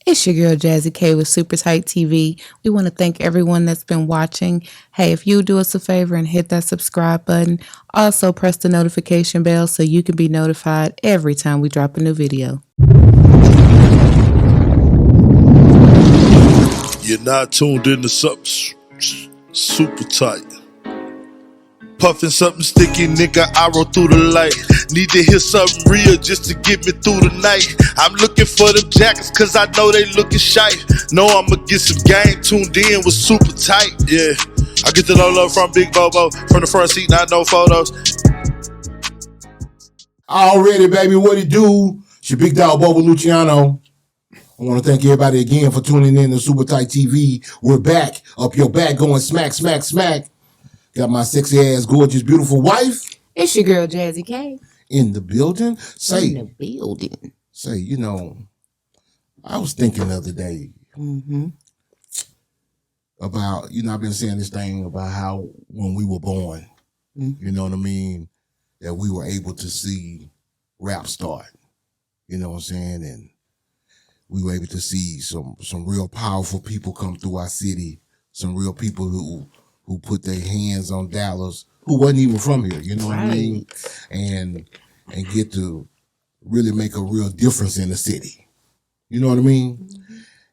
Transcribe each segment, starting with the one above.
It's your girl Jazzy K with Super Tight TV. We want to thank everyone that's been watching. Hey, if you do us a favor and hit that subscribe button, also press the notification bell so you can be notified every time we drop a new video. You're not tuned into something super tight. Puffin' something sticky, nigga, I roll through the light. Need to hear something real just to get me through the night. I'm looking for them jackets cause I know they looking shy. Know I'ma get some game tuned in with super tight, yeah. I get the low love from Big Bobo, from the front seat, not no photos. Already, baby, what it do? It's your big dog, Bobo Luciano. I want to thank everybody again for tuning in to Super Tight TV. We're back, up your back, going smack, smack, smack. Got my sexy ass, gorgeous, beautiful wife. It's your girl Jazzy K. In the building. In the building. Say, you know, I was thinking the other day about, you know, I've been saying this thing about how when we were born, you know what I mean, that we were able to see rap start. You know what I'm saying? And we were able to see some real powerful people come through our city, some real people who put their hands on Dallas, who wasn't even from here, you know what I mean? And get to really make a real difference in the city. You know what I mean?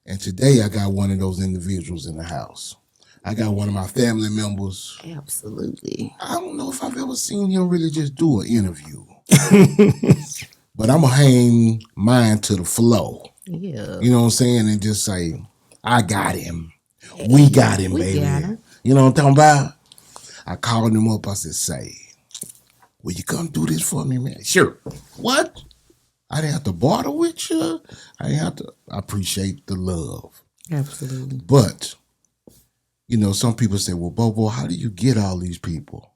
And today I got one of those individuals in the house. I got one of my family members. Absolutely. I don't know if I've ever seen him really just do an interview. But I'm going to hang mine to the flow. Yeah. You know what I'm saying? And just say, I got him. We got him, baby. Got him. You know what I'm talking about? I called him up. I said, say, will you come do this for me, man? Sure. What? I didn't have to barter with you. I didn't have to. I appreciate the love. Absolutely. But, you know, some people say, well, Bobo, how do you get all these people?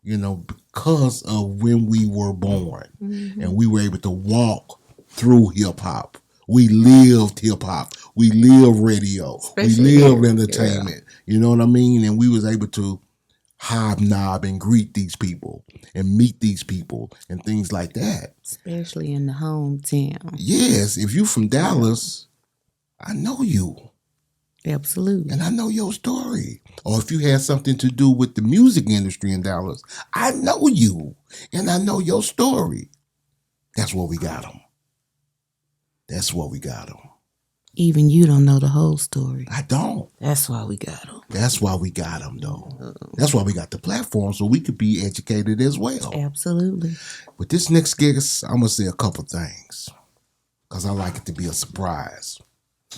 You know, because of when we were born and we were able to walk through hip hop. We lived hip hop. We lived radio. Especially we lived entertainment. You know what I mean? And we was able to hobnob and greet these people and meet these people and things like that. Especially in the hometown. Yes, if you from Dallas, I know you. Absolutely. And I know your story. Or if you had something to do with the music industry in Dallas, I know you. And I know your story. That's what we got them. That's what we got them. Even you don't know the whole story. I don't. That's why we got them. That's why we got them, though. That's why we got the platform, so we could be educated as well. Absolutely. With this next guest, I'm going to say a couple things because I like it to be a surprise.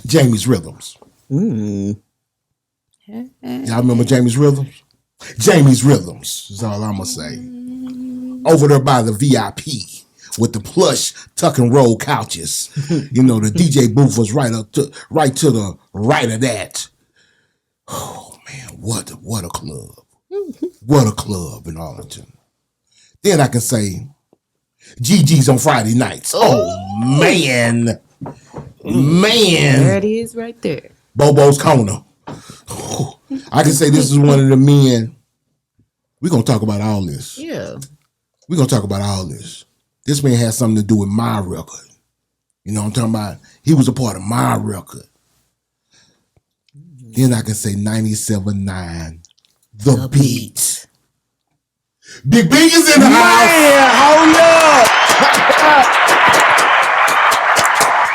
Jamie's Rhythms. Y'all remember Jamie's Rhythms? Jamie's Rhythms is all I'm going to say. Over there by the VIP. With the plush tuck and roll couches. You know, the DJ booth was right to the right of that. Oh man, what a club. What a club in Arlington. Then I can say GG's on Friday nights. Oh man. There it is right there. Bobo's Corner. I can say this is one of the men. We're gonna talk about all this. Yeah. We're gonna talk about all this. This man has something to do with my record. You know what I'm talking about? He was a part of my record. Then I can say 97.9, The Beat. Big Bink is in the house. Hold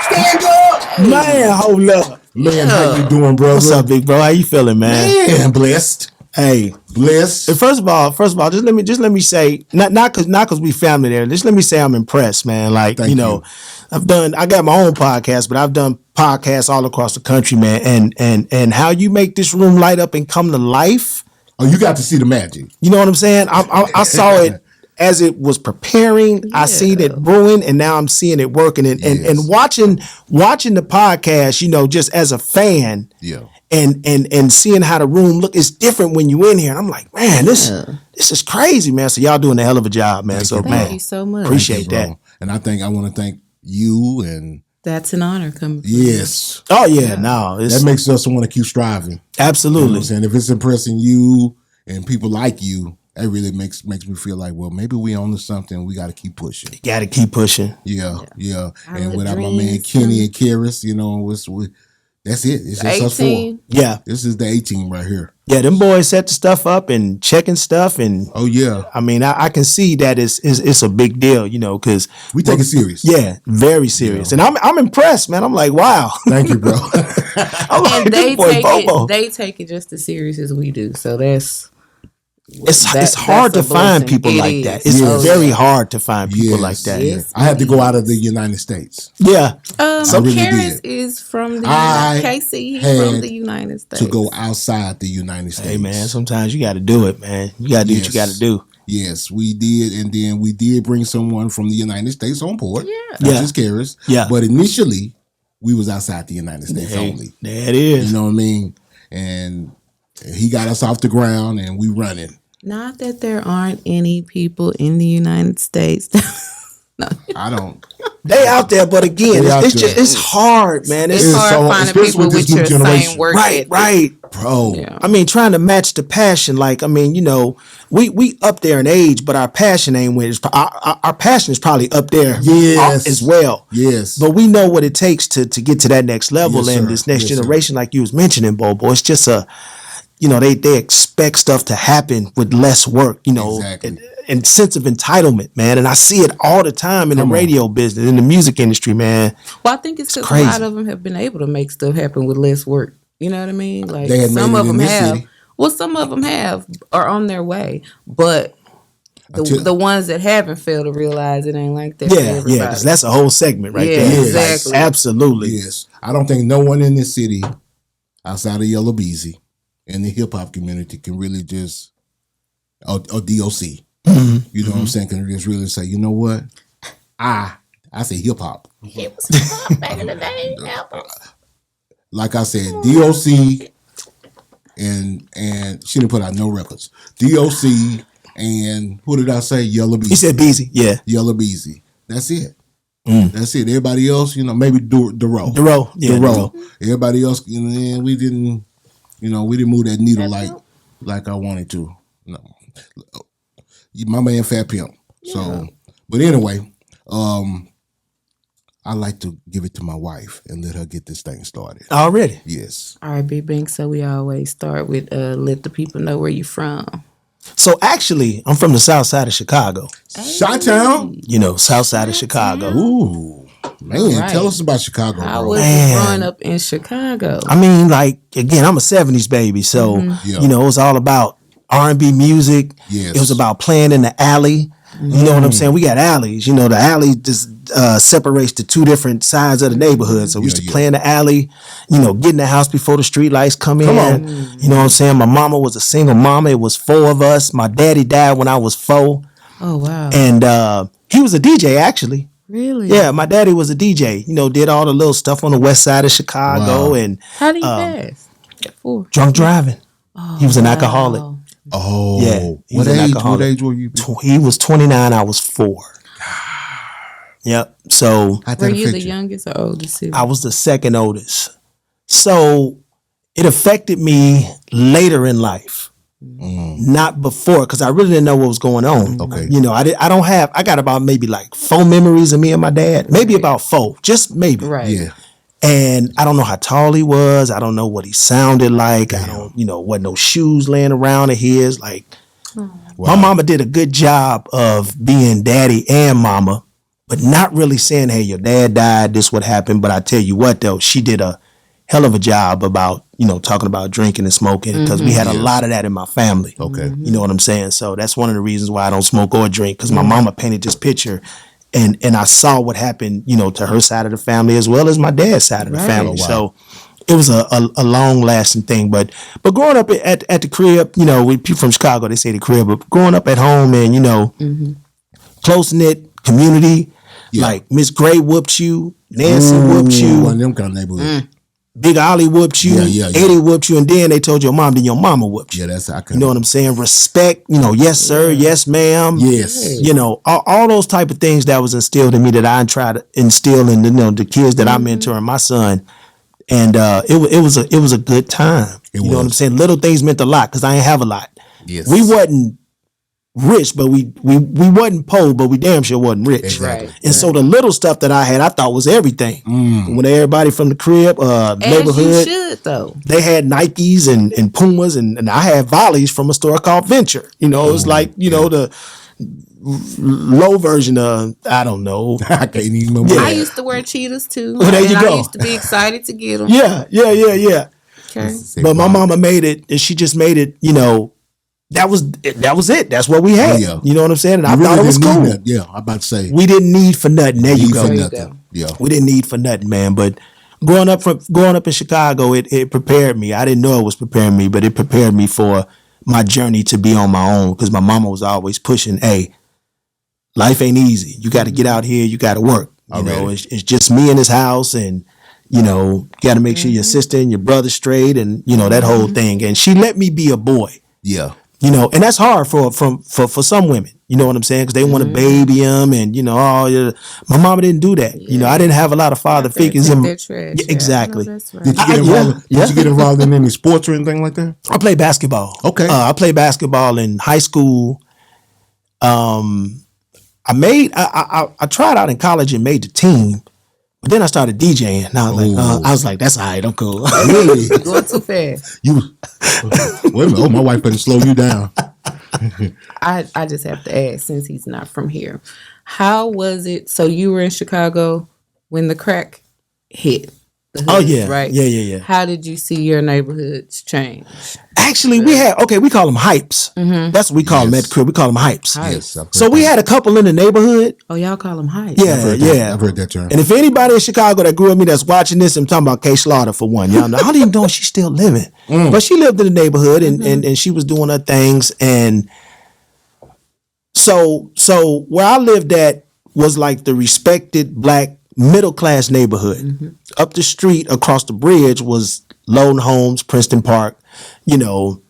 Stand up. up. Man, hold up. Man, how you doing, brother? What's up, big bro? How you feeling, man? Man, blessed. Hey, blessed. First of all, just let me say, not cause we family there. Just let me say I'm impressed, man. Like, Thank you know, I got my own podcast, but I've done podcasts all across the country, man. And how you make this room light up and come to life. Oh, you got to see the magic. You know what I'm saying? I saw it as it was preparing. Yeah. I seen it brewing, and now I'm seeing it working. And watching the podcast, you know, just as a fan. Yeah. And seeing how the room look is different when you in here. And I'm like, man, this is crazy, man. So y'all doing a hell of a job, man. Thank you so much. Appreciate that. And I want to thank you and that's an honor coming from yes. Oh yeah, no. That makes us want to keep striving. Absolutely. You know what I'm saying? If it's impressing you and people like you, That really makes me feel like, well, maybe we own to something. We got to keep pushing. Got to keep pushing. Yeah. And Our without my man dreams Kenny and Karis, that's it. It's just us four. 18. Yeah. This is the 18 right here. Yeah, them boys set the stuff up and checking stuff, and Oh yeah, I mean, I can see that it's a big deal, because we take it serious. Yeah, very serious, and I'm impressed, man. I'm like, wow. Thank you, bro. I'm like, And this boy Bobo. they take it just as serious as we do. So it's It's hard to that's a find blessing. people It like is. that. It's Yes. very hard to find people Yes. like that. Yes. I had to go out of the United States Yeah. So really Karis did. is from the I KC. He's had from the United States. to go outside the United States. Hey, man, sometimes you got to do it, man. You got to do what you got to do. Yes, we did, and then we did bring someone from the United States on board. Not Yeah. just Karis. Yeah. But initially, we was outside the United States Hey, only. there it is. You know what I mean? And he got us off the ground, and we running. Not that there aren't any people in the United States. I don't. They out there, but again, They out it's there. just it's hard, man. It's It's hard so- finding especially people with with this your new generation. same work right, ethic. right. Bro, Yeah. I mean, trying to match the passion, like, I mean, we up there in age, but our passion ain't where it's, our passion is probably up there Yes. as well. yes. But we know what it takes to get to that next level, Yes, and sir. this next Yes, sir. generation, like you was mentioning, Bobo, it's just they expect stuff to happen with less work, Exactly. and sense of entitlement, man. And I see it all the time in the radio business, in the music industry, man. Well, I think it's because a crazy. lot of them have been able to make stuff happen with less work. You know what I mean? Like They had some made it of in them this have. city. Well, some of them are on their way, but Until- the ones that haven't failed to realize it ain't like that. for Yeah, everybody. because that's a whole segment right Yeah, there. exactly. Absolutely. Yes. I don't think no one in this city outside of Yellow Beezy in the hip hop community can really just, or DOC, you know what I'm saying, can just really say, you know what? I say hip hop. It was back in the day. Like I said, DOC and she didn't put out no records. DOC and who did I say? Yellow Beezy. He said Beezy, yeah. Yellow Beezy. That's it. That's it. Everybody else, maybe Duro. Duro, yeah, Duro. Everybody else, we didn't move that needle like I wanted to. No, my man Fat Pimp. So, but anyway, I like to give it to my wife and let her get this thing started. Already. Yes. All right, Big Bink. So we always start with let the people know where you from. So actually, I'm from the south side of Chicago. Chi-Town? South side of Chicago. Ooh. Man, right. tell us about Chicago, How bro. was Man. it growing up in Chicago? I mean, like, again, I'm a 70s baby. So, Yeah. it was all about R&B music. Yes. It was about playing in the alley. You know what I'm saying? We got alleys. The alley just separates the two different sides of the neighborhood. So we used to play in the alley, get in the house before the street lights come in. on. You know what I'm saying? My mama was a single mama. It was 4 of us. My daddy died when I was 4. Oh wow! And he was a DJ, actually. Really? Yeah, my daddy was a DJ. Did all the little stuff on the west side of Chicago. Wow. And How did he pass? At 4. drunk driving. He was an alcoholic. Wow. Oh. Yeah, he was What an age? alcoholic. What age were you? He was 29. I was 4. Yep. So How'd that Were you affect the youngest or oldest sibling? I was the second oldest. So it affected me later in life, not before, because I really didn't know what was going on. Okay. I got about maybe like 4 memories of me and my dad, maybe about 4, just maybe. Right. Yeah. And I don't know how tall he was. I don't know what he sounded like. I don't, wasn't no shoes laying around of his. Like, my mama did a good job of being daddy and mama, but not really saying, hey, your dad died, this what happened. But I tell you what, though, she did a hell of a job about, talking about drinking and smoking, because we had a lot of that in my family. Okay. You know what I'm saying? So that's one of the reasons why I don't smoke or drink, because my mama painted this picture. And I saw what happened, to her side of the family as well as my dad's side of the family. Oh, wow. So it was a long lasting thing. But growing up at the crib, with people from Chicago, they say the crib, but growing up at home and, close knit community, like Miss Gray whooped you, Nancy whooped you, One of them kind of neighborhoods. Big Ollie whooped you, Yeah. Eddie whooped you, and then they told your mom, then your mama whooped you. Yeah, that's I You know what I'm saying? Respect, yes, sir, yes, ma'am. Yes. All those type of things that was instilled in me that I try to instill in the kids that I mentor and my son. And it was a good time. You know what I'm saying? Little things meant a lot because I ain't have a lot. Yes. We wasn't rich, but we wasn't poor, but we damn sure wasn't rich. Exactly. Right. And so the little stuff that I had, I thought was everything. When everybody from the crib, As you neighborhood, should though. they had Nikes and Pumas, and I had volleys from a store called Venture. You know, it's like, you know, the low version of, I don't know. I can't even remember. Yeah. I used to wear cheetahs too. Well, there and you I go. used to be excited to get them. Yeah. Okay. But my mama made it, and she just made it, you know, that was it. That's what we had. Yeah. You know what I'm saying? And I You thought it was didn't need cool. that. Yeah, I'm about to say. We didn't need for nothing. There you Need go. for There you nothing. go. Yeah. We didn't need for nothing, man. But growing up in Chicago, it prepared me. I didn't know it was preparing me, but it prepared me for my journey to be on my own, because my mama was always pushing, hey, life ain't easy. You got to get out here. You got to work. You know, it's just me in this house, and you know, got to make sure your sister and your brother straight, and you know that whole thing. And she let me be a boy. Yeah. You know, and that's hard for some women. You know what I'm saying? Because they want to baby them, and you know, oh, yeah. My mama didn't do that. You know, I didn't have a lot of father figures. Take In their trash. Yeah, exactly. No, that's right. Did you get involved? Did you get involved in any sports or anything like that? I played basketball. Okay. I played basketball in high school. I tried out in college and made the team, but then I started DJing. And I was like, that's all right. I'm cool. Really? Going too fast. You? Wait a minute. Oh, my wife better slow you down. I just have to ask, since he's not from here, how was it? So you were in Chicago when the crack hit. The Oh, hood, yeah. right? Yeah. How did you see your neighborhoods change? Actually, we call them hypes. That's what we call them at the crib. We call them hypes. Yes. I've heard So we that. had a couple in the neighborhood. Oh, y'all call them heights. Yeah, I've heard that. yeah. I've heard that term. And if anybody in Chicago that grew up with me that's watching this, I'm talking about Kay Slaughter for one. Y'all know, I don't even know if she's still living. But she lived in the neighborhood, and she was doing her things. And so where I lived at was like the respected black middle class neighborhood. Up the street across the bridge was Lone Homes, Princeton Park, you know,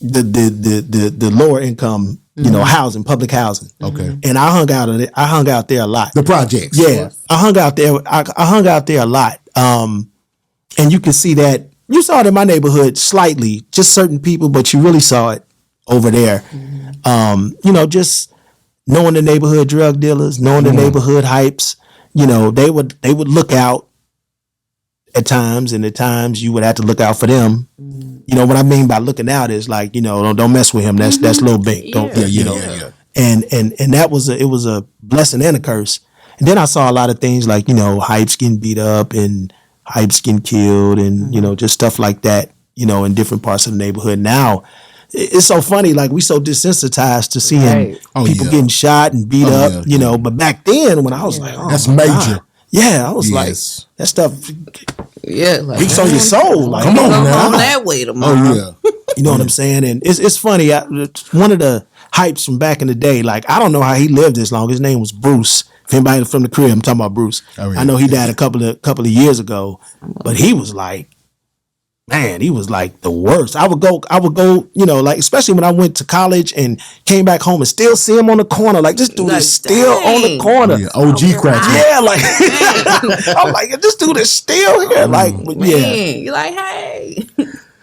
the lower income, you know, housing, public housing. Okay. And I hung out there a lot. The projects. Yeah, I hung out there. I hung out there a lot. And you can see that. You saw it in my neighborhood slightly, just certain people, but you really saw it over there. You know, just knowing the neighborhood drug dealers, knowing the neighborhood hypes. You know, they would look out at times, and at times you would have to look out for them. You know what I mean by looking out is like, you know, don't mess with him. That's Lil Bink. Don't you know? Yeah. And that was it was a blessing and a curse. And then I saw a lot of things like, you know, hypes getting beat up and hypes getting killed, and you know, just stuff like that, you know, in different parts of the neighborhood. Now it's so funny, like we so desensitized to seeing Right. people getting shot and beat up, you know. But back then, when I was like, oh, That's my major. God. Yeah, I was Yes. like, that stuff Yeah, like beats on your soul. Like, Come on go now. on that way tomorrow. Oh yeah. you know what I'm saying? And it's funny. One of the hypes from back in the day, like I don't know how he lived this long. His name was Bruce. If anybody from the crib, I'm talking about Bruce. Oh, yeah. I know he died a couple of years ago, but he was like, man, he was like the worst. I would go, you know, like especially when I went to college and came back home and still see him on the corner. Like this dude Like, is still on the dang. corner. Yeah. OG crack. Yeah, like I'm like, this dude is still here. Like, yeah. Man, you're like, hey.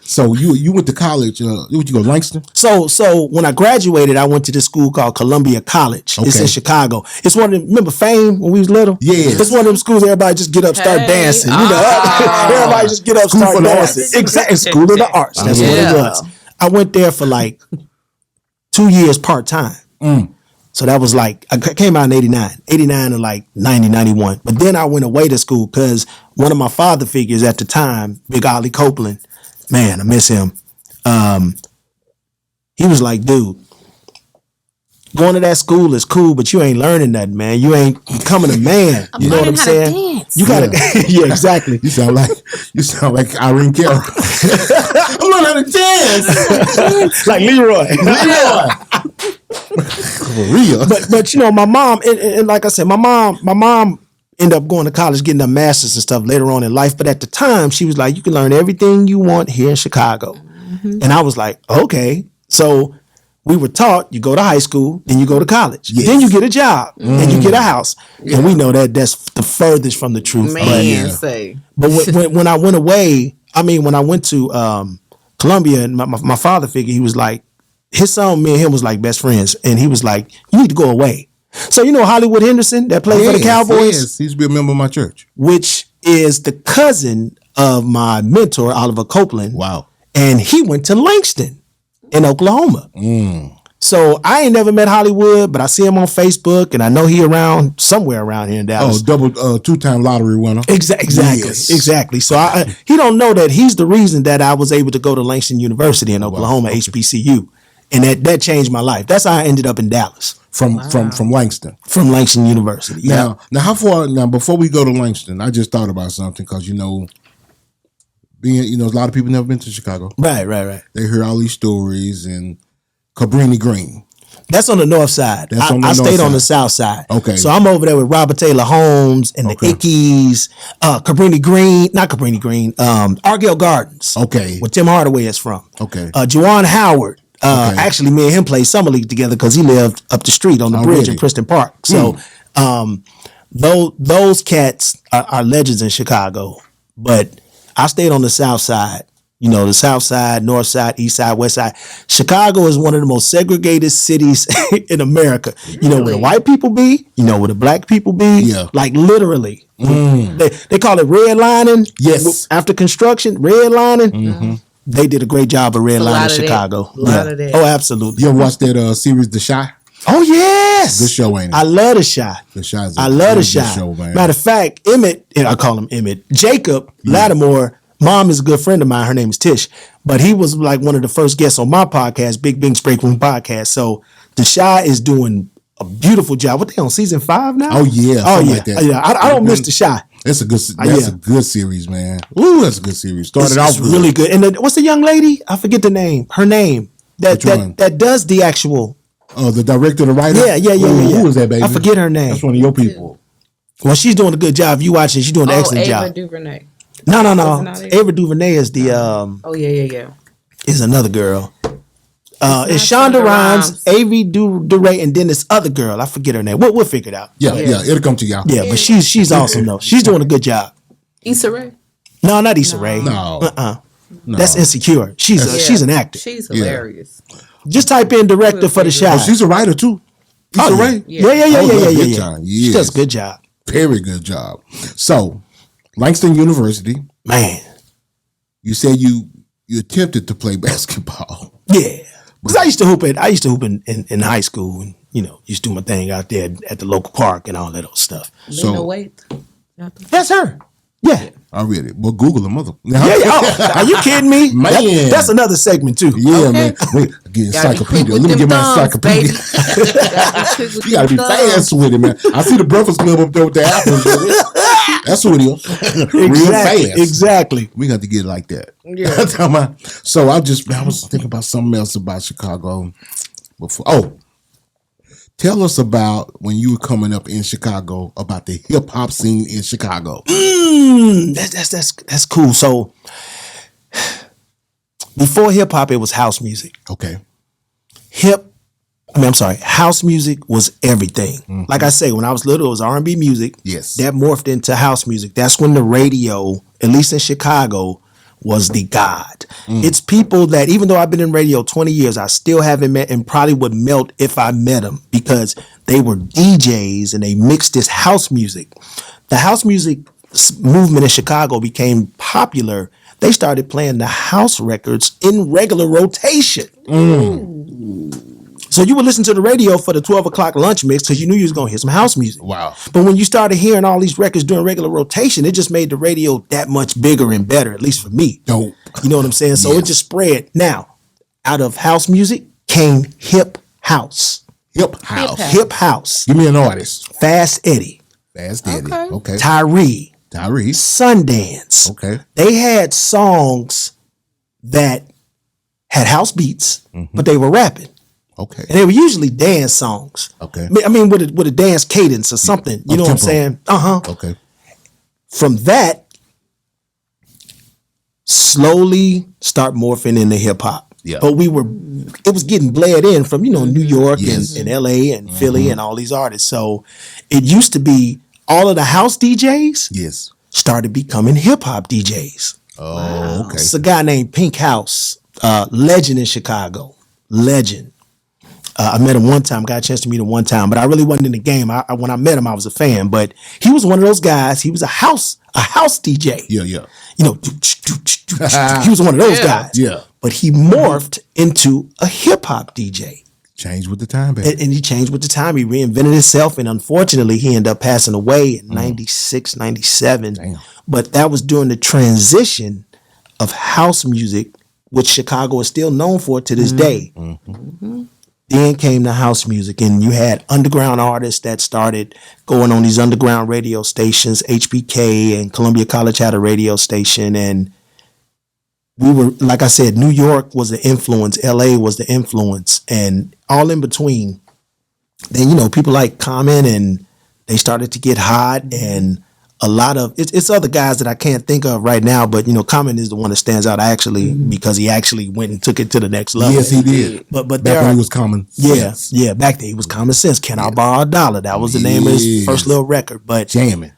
So you went to college. You go Langston? So when I graduated, I went to this school called Columbia College. It's Okay. in Chicago. It's one of them, remember Fame when we was little? Yes. It's one of them schools everybody just get up, start Hey. dancing. You know, everybody just get up, School start for the dancing. arts. Exactly. School of the Arts. That's what Yeah. it was. I went there for like 2 years part-time. So that was like, I came out in 89 and like 90, 91. But then I went away to school because one of my father figures at the time, Big Ollie Copeland, man, I miss him. He was like, dude, going to that school is cool, but you ain't learning nothing, man. You ain't becoming a man. You know what I'm learning how to saying? dance. You gotta, yeah, exactly. You sound like Irene Cara. I'm learning how to dance. Like Leroy. For real. But you know, my mom, and like I said, my mom ended up going to college, getting a master's and stuff later on in life. But at the time, she was like, you can learn everything you want here in Chicago. And I was like, okay. So we were taught you go to high school, then you go to college, Yes. then you get a job, and you get a house. And we know that that's the furthest from the truth. Man, say. But when I went away, I mean, when I went to Columbia, and my father figure, he was like, his song, me and him was like best friends, and he was like, "You need to go away." So you know Hollywood Henderson that played for the Cowboys? Yes, he used to be a member of my church. Which is the cousin of my mentor, Oliver Copeland. Wow. And he went to Langston in Oklahoma. So I ain't never met Hollywood, but I see him on Facebook, and I know he around somewhere around here in Dallas. Oh, two-time lottery winner. Exactly. So he don't know that he's the reason that I was able to go to Langston University in Oklahoma, HBCU. And that changed my life. That's how I ended up in Dallas. From Langston. From Langston University. Now how far? Now before we go to Langston, I just thought about something because being a lot of people never been to Chicago. Right. They hear all these stories and Cabrini Green. That's on the north side. I stayed on the south side. Okay. So I'm over there with Robert Taylor Holmes and the Ickies, Cabrini Green, not Cabrini Green, Argyle Gardens. Okay. Where Tim Hardaway is from. Okay. Juwan Howard. Actually, me and him played summer league together because he lived up the street on the bridge in Princeton Park. So those cats are legends in Chicago. But I stayed on the south side. The south side, north side, east side, west side. Chicago is one of the most segregated cities in America. You know where the white people be, where the black people be. Yeah. Like literally. They call it redlining. Yes. After construction, redlining. They did a great job of redlining Chicago. A lot of that. Oh, absolutely. You ever watched that series, The Chi? Oh, yes. Good show, ain't it? I love The Chi. The Chi is I love The good Chi. show, man. Matter of fact, Emmett, I call him Emmett, Jacob Lattimore, mom is a good friend of mine. Her name is Tish. But he was like one of the first guests on my podcast, Big Bink's Break Room Podcast. So The Chi is doing a beautiful job. What, they on season 5 now? Oh, yeah. Oh, yeah. Like that. Yeah. I don't miss The Chi. That's a good series, man. Ooh, that's a good series. Started It's off really good. And what's the young lady? I forget the name. Her name. That does the actual. Oh, the director, the writer? Yeah. Who is that, baby? I forget her name. That's one of your people. Well, she's doing a good job. You watching? She's doing an excellent job. Ava DuVernay. No. Ava DuVernay is the. Oh yeah. Is another girl. It's Shonda Rhimes, Avi DuVernay, and then this other girl. I forget her name. We'll figure it out. Yeah. It'll come to y'all. Yeah, but she's awesome though. She's doing a good job. Issa Rae. No, not Issa Rae. No. No. That's Insecure. She's an actor. She's hilarious. Just type in director for The Chi. Oh, she's a writer too. Issa Rae? Yeah. She does a good job. Very good job. So, Langston University. Man. You said you attempted to play basketball. Yeah. Because I used to hoop in high school and, used to do my thing out there at the local park and all that old stuff. Lena Waithe. That's her. Yeah. I read it. Well, Google the mother. Yeah. Oh, are you kidding me? Man. That's another segment too. Yeah, man. Wait, get encyclopedia. Let me get my encyclopedia. You gotta be fast with it, man. I see the Breakfast Club up there with the apples. That's what it is. Real fast. Exactly. We got to get it like that. Yeah. So I was thinking about something else about Chicago before. Oh, tell us about when you were coming up in Chicago, about the hip hop scene in Chicago. That's cool. So before hip hop, it was house music. Okay. House music was everything. Mm-hmm. Like I say, when I was little, it was R&B music. Yes. That morphed into house music. That's when the radio, at least in Chicago, was the god. It's people that, even though I've been in radio 20 years, I still haven't met and probably would melt if I met them because they were DJs and they mixed this house music. The house music movement in Chicago became popular. They started playing the house records in regular rotation. So you would listen to the radio for the 12 o'clock lunch mix because you knew you was going to hear some house music. Wow. But when you started hearing all these records doing regular rotation, it just made the radio that much bigger and better, at least for me. Dope. You know what I'm saying? So it just spread. Now, out of house music came hip house. Hip house. Hip house. Give me an artist. Fast Eddie. Fast Eddie. Okay. Tyrese. Sundance. Okay. They had songs that had house beats, but they were rapping. Okay. And they were usually dance songs. Okay. I mean, with a dance cadence or something. You know what I'm saying? Okay. From that, slowly start morphing into hip hop. Yeah. But it was getting bled in from, New York and LA and Philly and all these artists. So it used to be all of the house DJs started becoming hip hop DJs. Oh, okay. It's a guy named Pink House, legend in Chicago. legend. I met him one time, got a chance to meet him one time, but I really wasn't in the game. When I met him, I was a fan, but he was one of those guys. He was a house DJ. Yeah, yeah. You know, he was one of those guys. Yeah. But he morphed into a hip hop DJ. Changed with the time, baby. And he changed with the time. He reinvented himself. And unfortunately, he ended up passing away in 96, 97. Damn. But that was during the transition of house music, which Chicago is still known for to this day. Then came the house music, and you had underground artists that started going on these underground radio stations. HBK and Columbia College had a radio station, and we were, like I said, New York was the influence, LA was the influence, and all in between. Then, you know, people like Common, and they started to get hot, and a lot of it's other guys that I can't think of right now, but you know, Common is the one that stands out actually because he actually went and took it to the next level. Yes, he did. But Back there when are, he was common. yeah, yeah, back then he was Common Sense. Can I borrow $1? That was the name of his Yes. first little record. But Jamming.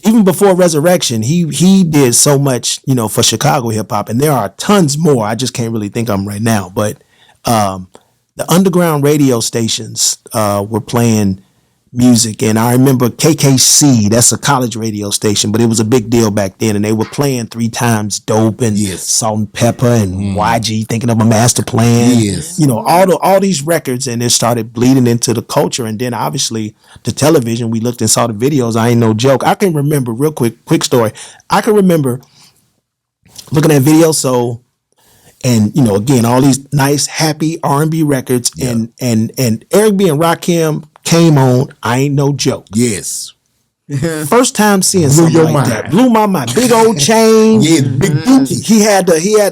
even before Resurrection, he did so much, you know, for Chicago hip hop, and there are tons more. I just can't really think of them right now. But the underground radio stations were playing music, and I remember KKC. That's a college radio station, but it was a big deal back then. And they were playing 3 Times Dope and Yes. Salt and Pepper and YG, Thinking of a Master Plan. Yes. You know, all these records, and it started bleeding into the culture. And then obviously the television. We looked and saw the videos. I ain't no joke. I can remember real quick story. I can remember looking at Video Soul. And you know, again, all these nice, happy R&B records, and Eric B and Rakim came on. I ain't no joke. Yes. First time seeing Blew something your like mind. that, blew my mind. Big old chain. Yeah, big dookie. He had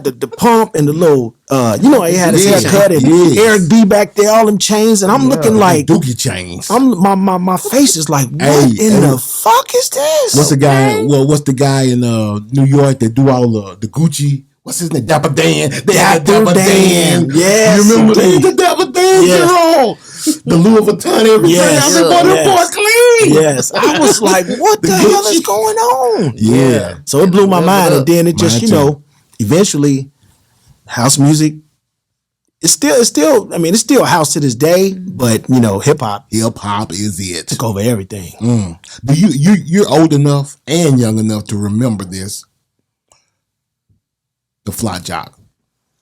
the pump and the little, you know, he had his Yeah. haircut and Yes. Eric B back there, all them chains, and I'm looking like, Dookie chains. my face is like, what in the fuck is this? What's the guy? Well, what's the guy in New York that do all the Gucci? What's his name? Dapper Dan. They had Dapper Dan. Yes, You remember indeed. the Dapper Dan Yes. girl? The Louis Vuitton, everything. Yes. I said, boy, them Yes. boys clean. Yes, I was like, what the hell is going on? Yeah. So it blew my mind, and then it just, Mine you know, eventually, house music. It's still. I mean, it's still house to this day, but you know, hip hop Hip hop is it. took over everything. Do you're old enough and young enough to remember this? The Fly Jock.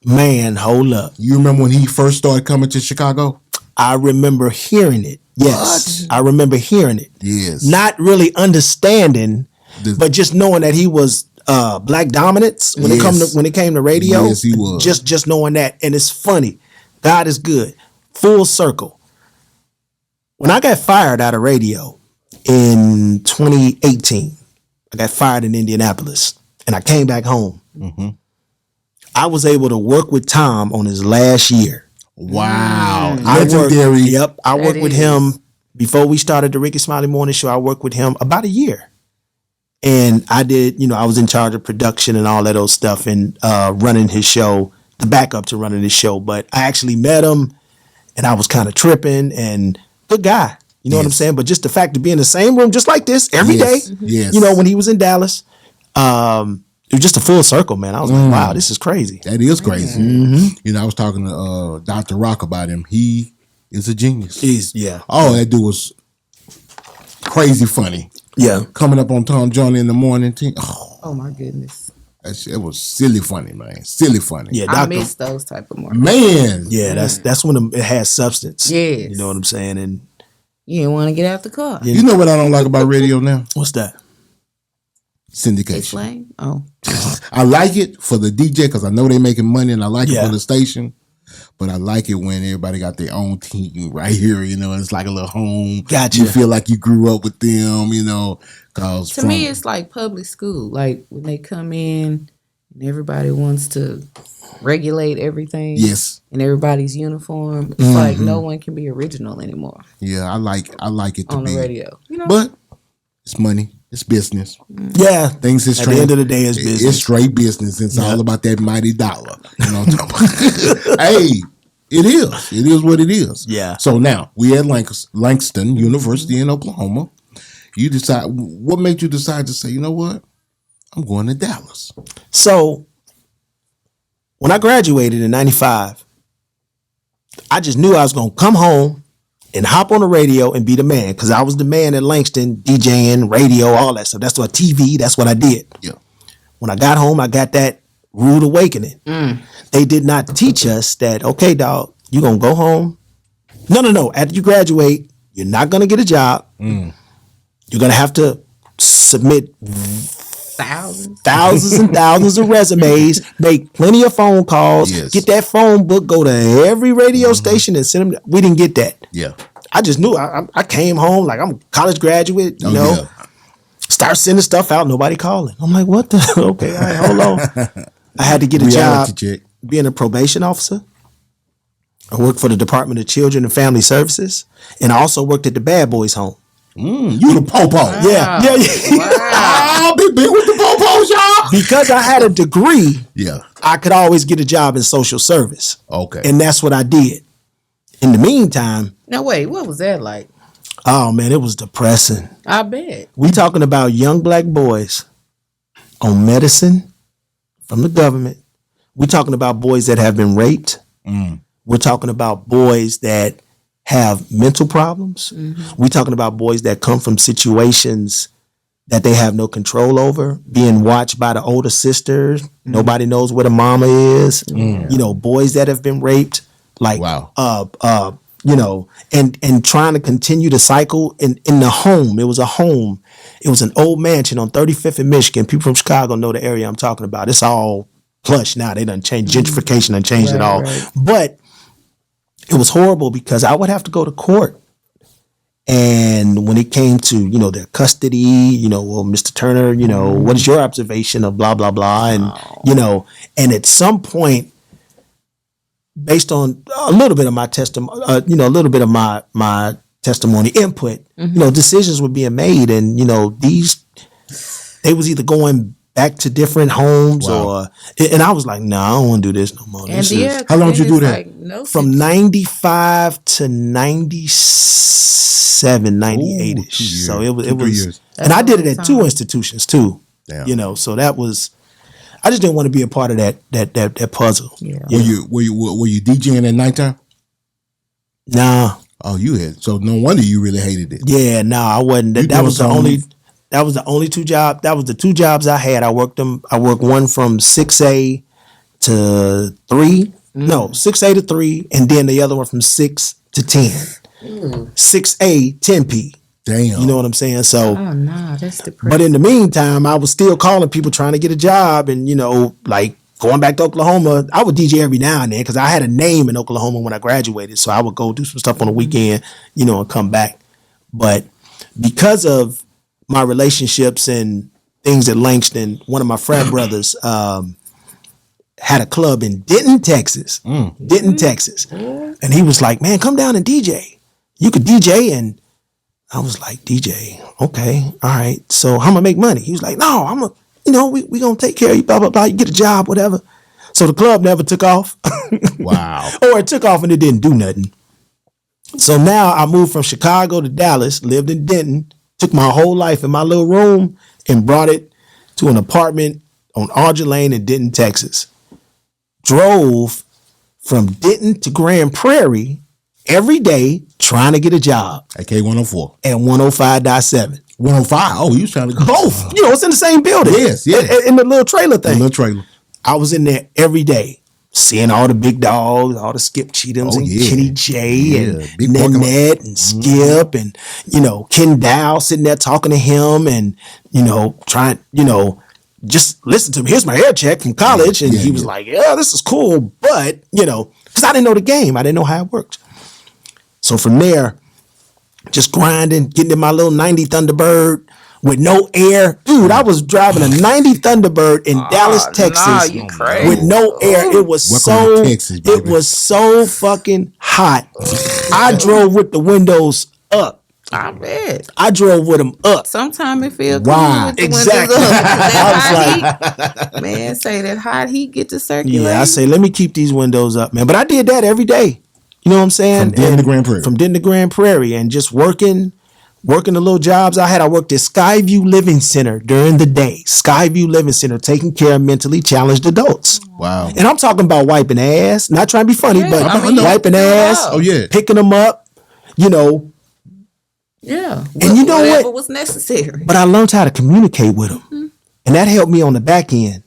Man, hold up. You remember when he first started coming to Chicago? I remember hearing it. Yes, I remember hearing it. Yes. Not really understanding, The- but just knowing that he was black dominance when Yes. it came to radio. Yes, he was. Just knowing that, and it's funny. God is good. Full circle. When I got fired out of radio in 2018, I got fired in Indianapolis, and I came back home. I was able to work with Tom on his last year. Wow. I worked, Legendary. yep, I worked with him before we started the Ricky Smiley Morning Show. I worked with him about a year, and I did. You know, I was in charge of production and all that old stuff, and running his show, the backup to running his show. But I actually met him, and I was kind of tripping. And good guy, you know what I'm saying. But just the fact to be in the same room, just like this, every day. Yes. Yes. You know, when he was in Dallas, it was just a full circle, man. I was like, wow, this is crazy. That is crazy. You know, I was talking to Dr. Rock about him. He is a genius. Yeah. Oh, that dude was crazy funny. Yeah. Coming up on Tom Johnny in the morning. Oh my goodness. That shit, it was silly funny, man. Silly funny. Yeah, I Dr. miss those type of mornings. Man. Yeah, that's when it has substance. Yes. You know what I'm saying? And You didn't want to get out the car. You know what I don't like about radio now? what's that? Syndication. Explain. Oh. I like it for the DJ because I know they making money, and I like it Yeah. for the station. But I like it when everybody got their own team right here, you know, and it's like a little home. Gotcha. You feel like you grew up with them, you know, because To me, it's like public school. Like when they come in and everybody wants to regulate everything. yes, And everybody's uniform. It's like no one can be original anymore yeah, I like it to on be, the radio. You know? but it's money, it's business. Yeah. Things is At the end of the day, it's It's business. straight business. It's all about that mighty dollar. You know what I'm talking about? Hey, it is. It is what it is. Yeah. So now we at Langston University in Oklahoma. You decide. What made you decide to say, you know what? I'm going to Dallas. So when I graduated in 95, I just knew I was gonna come home and hop on the radio and be the man, because I was the man at Langston, DJing, radio, all that stuff. That's what TV. That's what I did. Yeah. When I got home, I got that rude awakening. They did not teach us that. Okay, dog, you gonna go home. No. After you graduate, you're not gonna get a job. You're gonna have to submit thousands and thousands of resumes, make plenty of phone calls, get that phone book, go to every radio station and send them. We didn't get that. Yeah. I just knew. I came home like I'm a college graduate, you know. Yeah. Start sending stuff out, nobody calling. I'm like, what the? Okay, all right, hold on. I had to get a job being a probation officer. I worked for the Department of Children and Family Services, and I also worked at the Bad Boys Home. You the popo. Wow. Yeah. Wow. Big with the popos, y'all. Because I had a degree, yeah, I could always get a job in social service. Okay. And that's what I did. In the meantime. Now wait, what was that like? Oh man, it was depressing. I bet. We talking about young black boys on medicine from the government. We talking about boys that have been raped. We're talking about boys that have mental problems. We're talking about boys that come from situations that they have no control over, being watched by the older sisters. Nobody knows where the mama is. You know, boys that have been raped. Like, you know, and trying to continue the cycle in the home. It was a home. It was an old mansion on 35th in Michigan. People from Chicago know the area I'm talking about. It's all plush now. They done changed gentrification and changed it all. Right. But it was horrible because I would have to go to court. And when it came to, you know, their custody, you know, well, Mr. Turner, you know, what is your observation of blah, blah, blah. And, you know, and at some point, based on a little bit of my testimony, you know, a little bit of my testimony input, you know, decisions were being made. And, you know, they was either going back to different homes or, and I was like, no, I don't want to do this no more. And how long did you do that? Like, from 95 to 97, 98-ish. So it was, years. And I did it at two institutions too. Damn. You know, so that was, I just didn't want to be a part of that puzzle. Yeah. Were you DJing at nighttime? Nah. Oh, you had. So no wonder you really hated it. Yeah, I wasn't. That was the only. That was the only two jobs. That was the two jobs I had. I worked one from 6A to 3. No, 6A to 3, and then the other one from 6 to 10. 6A, 10P. Damn. You know what I'm saying? So, oh no, that's depressing. But in the meantime, I was still calling people trying to get a job, and you know, like going back to Oklahoma, I would DJ every now and then because I had a name in Oklahoma when I graduated. So I would go do some stuff on the weekend, you know, and come back. But because of my relationships and things at Langston, one of my frat brothers had a club in Denton, Texas. Denton, Texas. And he was like, man, come down and DJ. You could DJ. And I was like, DJ, okay, all right. So how am I make money? He was like, no, we gonna take care of you, blah, blah, blah. You get a job, whatever. So the club never took off. Wow. Or it took off and it didn't do nothing. So now I moved from Chicago to Dallas, lived in Denton, took my whole life in my little room and brought it to an apartment on Archer Lane in Denton, Texas. Drove from Denton to Grand Prairie every day trying to get a job. AK 104. At 105.7. 105? Oh, you was trying to go. Both. You know, it's in the same building. Yes, yeah. In the little trailer thing. The little trailer. I was in there every day. Seeing all the big dogs, all the Skip Cheatums and Kenny J and Nanette and Skip and, you know, Ken Dow sitting there talking to him and, you know, trying, you know, just listen to him. Here's my air check from college. And he was like, yeah, this is cool. But, you know, because I didn't know the game. I didn't know how it worked. So from there, just grinding, getting in my little 90 Thunderbird with no air. Dude, I was driving a 90 Thunderbird in Dallas, Texas you crazy. with no air. It was it was so fucking hot. I drove with the windows up. I bet. I drove with them up. Sometimes it feels wow. With the exactly. windows up. That hot heat, man, say that hot heat get to circulate. Yeah, I say, let me keep these windows up, man. But I did that every day. You know what I'm saying? From Denton to Grand Prairie. From Denton to Grand Prairie and just working working the little jobs I had. I worked at Skyview Living Center during the day. Skyview Living Center, taking care of mentally challenged adults. Wow. And I'm talking about wiping ass, not trying to be funny, Yeah, but I mean, wiping ass, Oh yeah. picking them up, you know. Yeah. And you know whatever what? was necessary. But I learned how to communicate with them. And that helped me on the back end.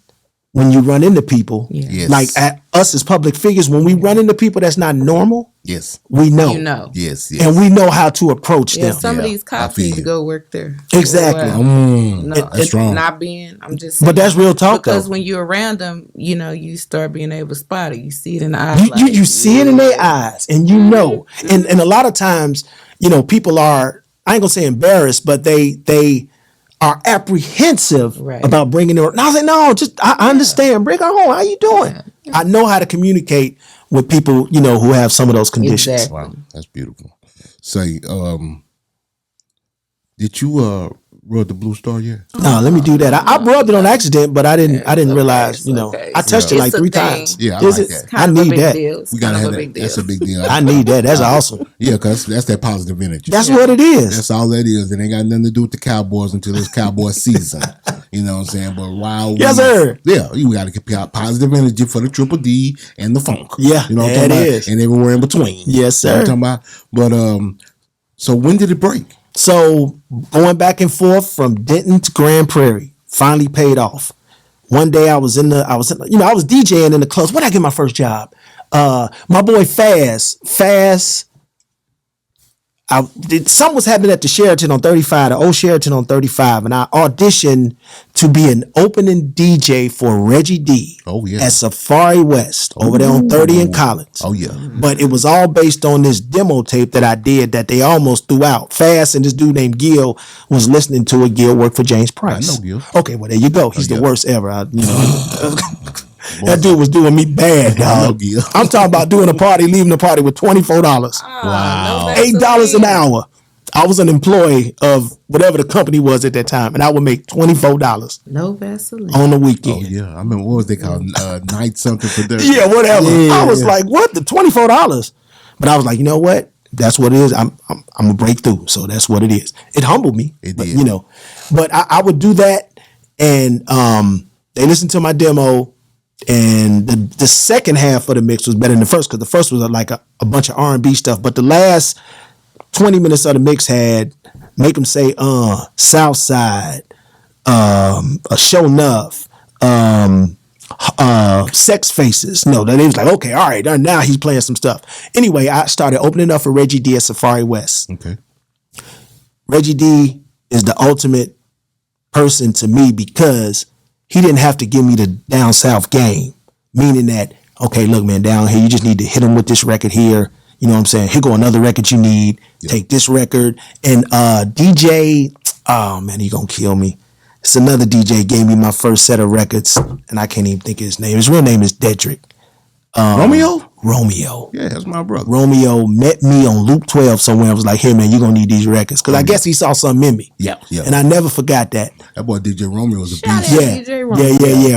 When you run into people, Yes. like us as public figures, when we run into people that's not normal, Yes. we know. You know. Yes. Yes. And we know how to approach Yeah, them. some of Yeah, these I cops feel need to you. go work there. Exactly. Well, no, That's strong. Not being. I'm just. But that's saying. real talk, Because though. when you're around them, you know, you start being able to spot it. You see it in the eyes. You see it in their eyes, and you know. And a lot of times, you know, people are, I ain't gonna say embarrassed, but they are apprehensive Right. about bringing it. And I was like, no, just I understand. Bring her home. How you doing? I know how to communicate with people, you know, who have some of those conditions. Exactly. Wow, that's beautiful. Say, did you rub the blue star yet? No, let me do that. I rubbed it on accident, but I didn't realize. it's You know, okay. I touched it It's like a 3 thing. times. Yeah, I Is like it? that. I Kind of a need big that. deal. It's We kind gotta of have a that. big deal. That's a big deal. I need that. That's awesome. Yeah, cause that's that positive energy. That's what it is. That's all that is. It ain't got nothing to do with the Cowboys until it's Cowboy season. You know what I'm saying? But while Yes, sir. Yeah, you got to keep out positive energy for the Triple D and the Funk. Yeah, you know what I'm that talking about? is. And everywhere in between. Yes, You know what sir. I'm talking about? But so when did it break? So going back and forth from Denton to Grand Prairie finally paid off. One day I was DJing in the clubs. When did I get my first job? My boy Faz. Something was happening at the Sheraton on 35, the old Sheraton on 35, and I auditioned to be an opening DJ for Reggie D. Oh, yeah. At Safari West over there on 30 and Collins. Oh, yeah. But it was all based on this demo tape that I did that they almost threw out. Fast and this dude named Gil was listening to it. Gil worked for James Price. I know Gil. Okay, well, there you go. He's yeah. the worst ever. That dude was doing me bad, I know dog. Gil. I'm talking about doing a party, leaving the party with $24. Wow. $8 an hour. I was an employee of whatever the company was at that time, and I would make $24 No Vaseline. on the Oh, weekend. yeah. I remember, what was they called? Night something for them. Yeah, whatever. Yeah, I was yeah. like, what? The $24? But I was like, you know what? That's what it is. I'm gonna break through. So that's what it is. It humbled me. It but, did. You know, but I would do that, and they listened to my demo, and the second half of the mix was better than the first, because the first was like a bunch of R&B stuff, but the last 20 minutes of the mix had Make Them Say Southside, Show Enough, Sex Faces. No, then he was like, okay, all right, now he's playing some stuff. Anyway, I started opening up for Reggie D at Safari West. Okay. Reggie D is the ultimate person to me because he didn't have to give me the down south game, meaning that, okay, look, man, down here, you just need to hit him with this record here. You know what I'm saying? Here go another record you need. Yeah. Take this record. And DJ, oh man, he gonna kill me. It's another DJ gave me my first set of records, and I can't even think of his name. His real name is Dedrick. Romeo. Yeah, that's my brother. Romeo met me on Loop 12 somewhere. I was like, hey man, you're gonna need these records. Because I guess he saw something in me. Yeah, yeah. And I never forgot that. That boy DJ Romeo was a Shout beast. out. Yeah. DJ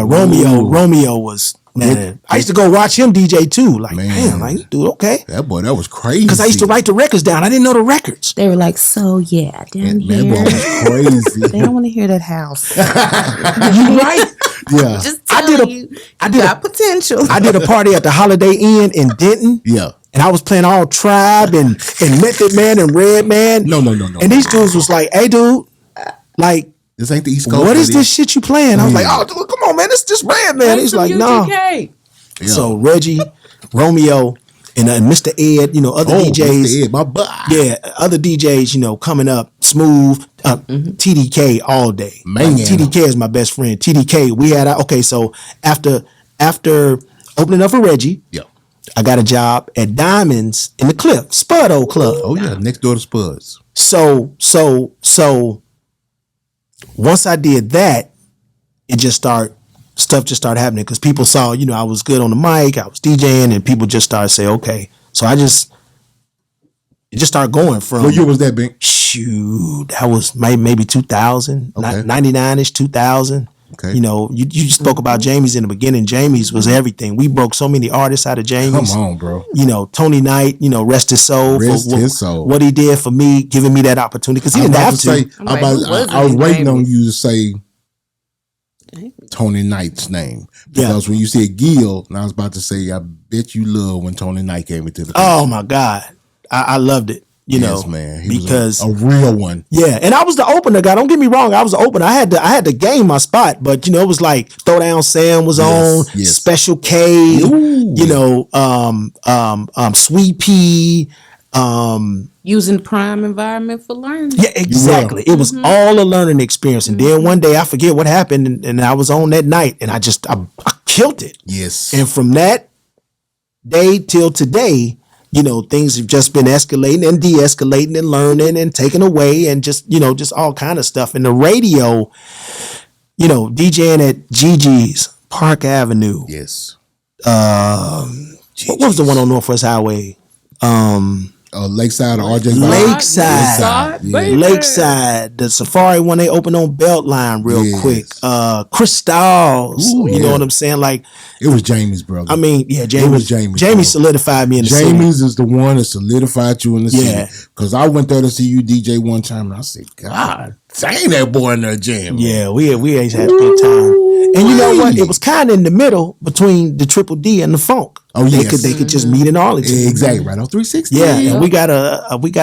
Romeo. Yeah. Romeo was, man. I used to go watch him DJ too. Like, Man. damn, like, dude, okay. That boy, that was crazy. Because I used to write the records down. I didn't know the records. They were like, so yeah, down That boy here. was crazy. They don't want to hear that house. You right? Yeah, Just I did telling a- you, I you did a- got potential. I did a party at the Holiday Inn in Denton. yeah. And I was playing all Tribe and Method Man and Red Man. No. And these dudes was like, hey, dude, like, This ain't the East Coast. what is buddy. this shit you playing? I was like, Yeah. oh, dude, come on, man. This Red Man. He's Some like, no. UGK. Yeah. So Reggie, Romeo, and Mr. Ed, you know, other DJs. Mr. Ed, my boy. Yeah, other DJs, you know, coming up, Smooth, TDK all day. Man. Like, TDK is my best friend. TDK, we had, okay, so after opening up for Reggie, Yeah. I got a job at Diamonds in the Cliff, Spud Old Club. Oh yeah, next door to Spuds. So once I did that, stuff just started happening because people saw, you know, I was good on the mic, I was DJing, and people just started saying, okay. So it just started going from, What year was that, Bink? shoot, that was maybe 2000, Okay. 99-ish, 2000. Okay. You know, you spoke about Jamie's in the beginning. Jamie's was everything. We broke so many artists out of Jamie's. Come on, bro. You know, Tony Knight, you know, rest his soul. Rest his soul. What he did for me, giving me that opportunity. Because he didn't have to. I was waiting on you to say Tony Knight's name. Because when you said Gil, and I was about to say, I bet you love when Tony Knight came into the picture. Oh, my God. I loved it. You know, man. He because was a real one. Yeah, and I was the opener guy. Don't get me wrong, I was the opener. I had to gain my spot, but you know, it was like Throwdown Sam was on, Special K, you know, Sweet Pea, using prime environment for learning. Yeah, exactly. It was all a learning experience. And then one day I forget what happened, and I was on that night, and I killed it. Yes. And from that day till today, you know, things have just been escalating and de-escalating and learning and taken away and just, you know, just all kind of stuff. And the radio, you know, DJing at Gigi's, Park Avenue. Yes. What was the one on Northwest Highway? Lakeside or RJ? Lakeside. The Safari one, they opened on Beltline real quick. Crystals. You know what I'm saying? Like, it was Jamie's, brother. I mean, yeah, Jamie bro. solidified me in the city. Jamie's is the one that solidified you in the city. Because I went there to see you DJ one time, and I said, God, dang, that boy in there jamming. Yeah, we had a good time. And you know what? It was kind of in the middle between the Triple D and the Funk. Oh, yes. They could just meet in Arlington. Exactly, right on 360. Yeah, and we got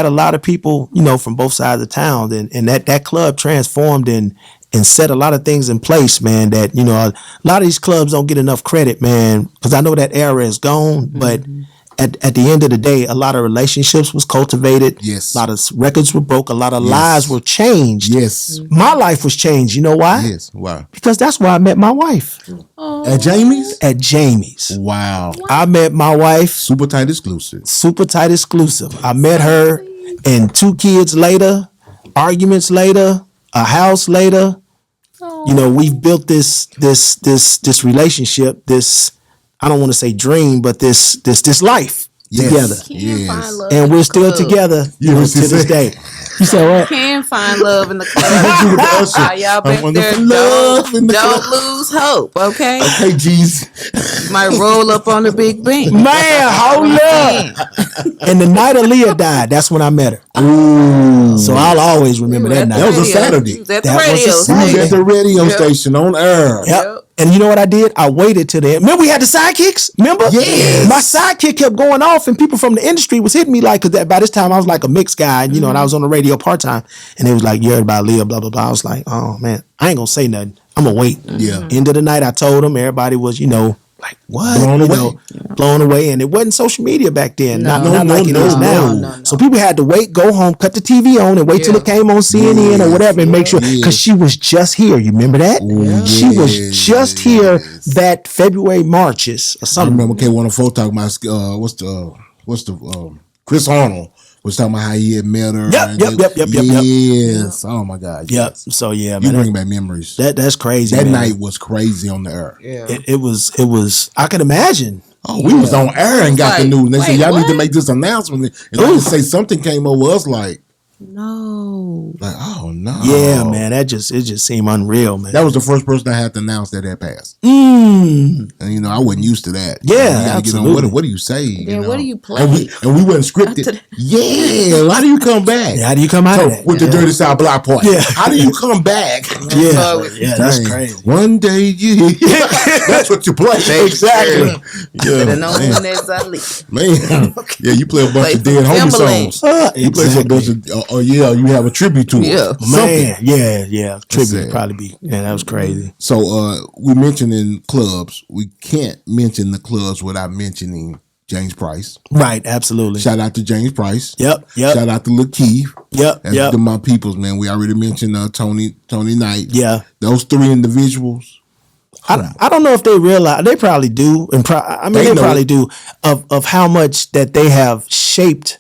a lot of people, you know, from both sides of town, and that club transformed and set a lot of things in place, man. That, you know, a lot of these clubs don't get enough credit, man, because I know that era is gone, but at the end of the day, a lot of relationships was cultivated. Yes. A lot of records were broke. A lot of lives were changed. Yes. My life was changed. You know why? Yes. Why? Because that's where I met my wife. At Jamie's? At Jamie's. Wow. I met my wife. Super tight exclusive. Super tight exclusive. I met her, and 2 kids later, arguments later, a house later. You know, we've built this relationship, this, I don't want to say dream, but this life together. Yes. And we're still together, you know, to this day. You said what? Can find love in the club. Y'all back there, don't lose hope, okay? Okay, geez. Might roll up on the big Bink. Man, hold up. And the night Aaliyah died, that's when I met her. Ooh. So I'll always remember that night. That was a Saturday. Was at the radio station. We was at the radio station on air. Yep. And you know what I did? I waited till the end. Remember we had the sidekicks? Remember? Yes. My sidekick kept going off, and people from the industry was hitting me like, because by this time I was like a mixed guy, and, you know, and I was on the radio part-time, and they was like, you heard about Leah, blah, blah, blah. I was like, oh, man, I ain't going to say nothing. I'm going to wait. Yeah. End of the night, I told them. Everybody was, you know, like, what? Blown away. And it wasn't social media back then. Not like it is now. No. So people had to wait, go home, cut the TV on, and wait till it came on CNN or whatever, and make sure, because she was just here. You remember that? She was just here that February, Marches or something. I remember K104 talking about what's the Chris Arnold was talking about how he had met her. Yep. Yes. Oh my God. Yep. Yes. So yeah, you man, bring back memories. That's crazy. That man. night was crazy on the air. Yeah. It was. I can imagine. Oh, we was on air and got the news. And they said, y'all what? need to make this announcement. And I just say something came over us like, no. Like, oh no. Yeah, man. It just seemed unreal, man. That was the first person I had to announce that passed. And you know, I wasn't used to that. Yeah, absolutely. What do you say? Then what do you play? And we wasn't scripted. Yeah. Why do you come back? Yeah, how do you come out of that? With the Dirty South Block Party. Yeah. How do you come back? Yeah, that's crazy. One day that's what you play. Exactly. Yeah. Better known as Ali. Man. Yeah, you play a bunch of dead homie songs. You play a bunch of you have a tribute to it. Yeah. Man, yeah. Tribute would probably be. Yeah, that was crazy. So we mentioned in clubs, we can't mention the clubs without mentioning James Price. Right, absolutely. Shout out to James Price. Yep. Shout out to Lil Keith. Yep. That's my peoples, man. We already mentioned Tony Knight. Yeah. Those three individuals. I don't know if they realize, they probably do, and they probably do, of how much that they have shaped,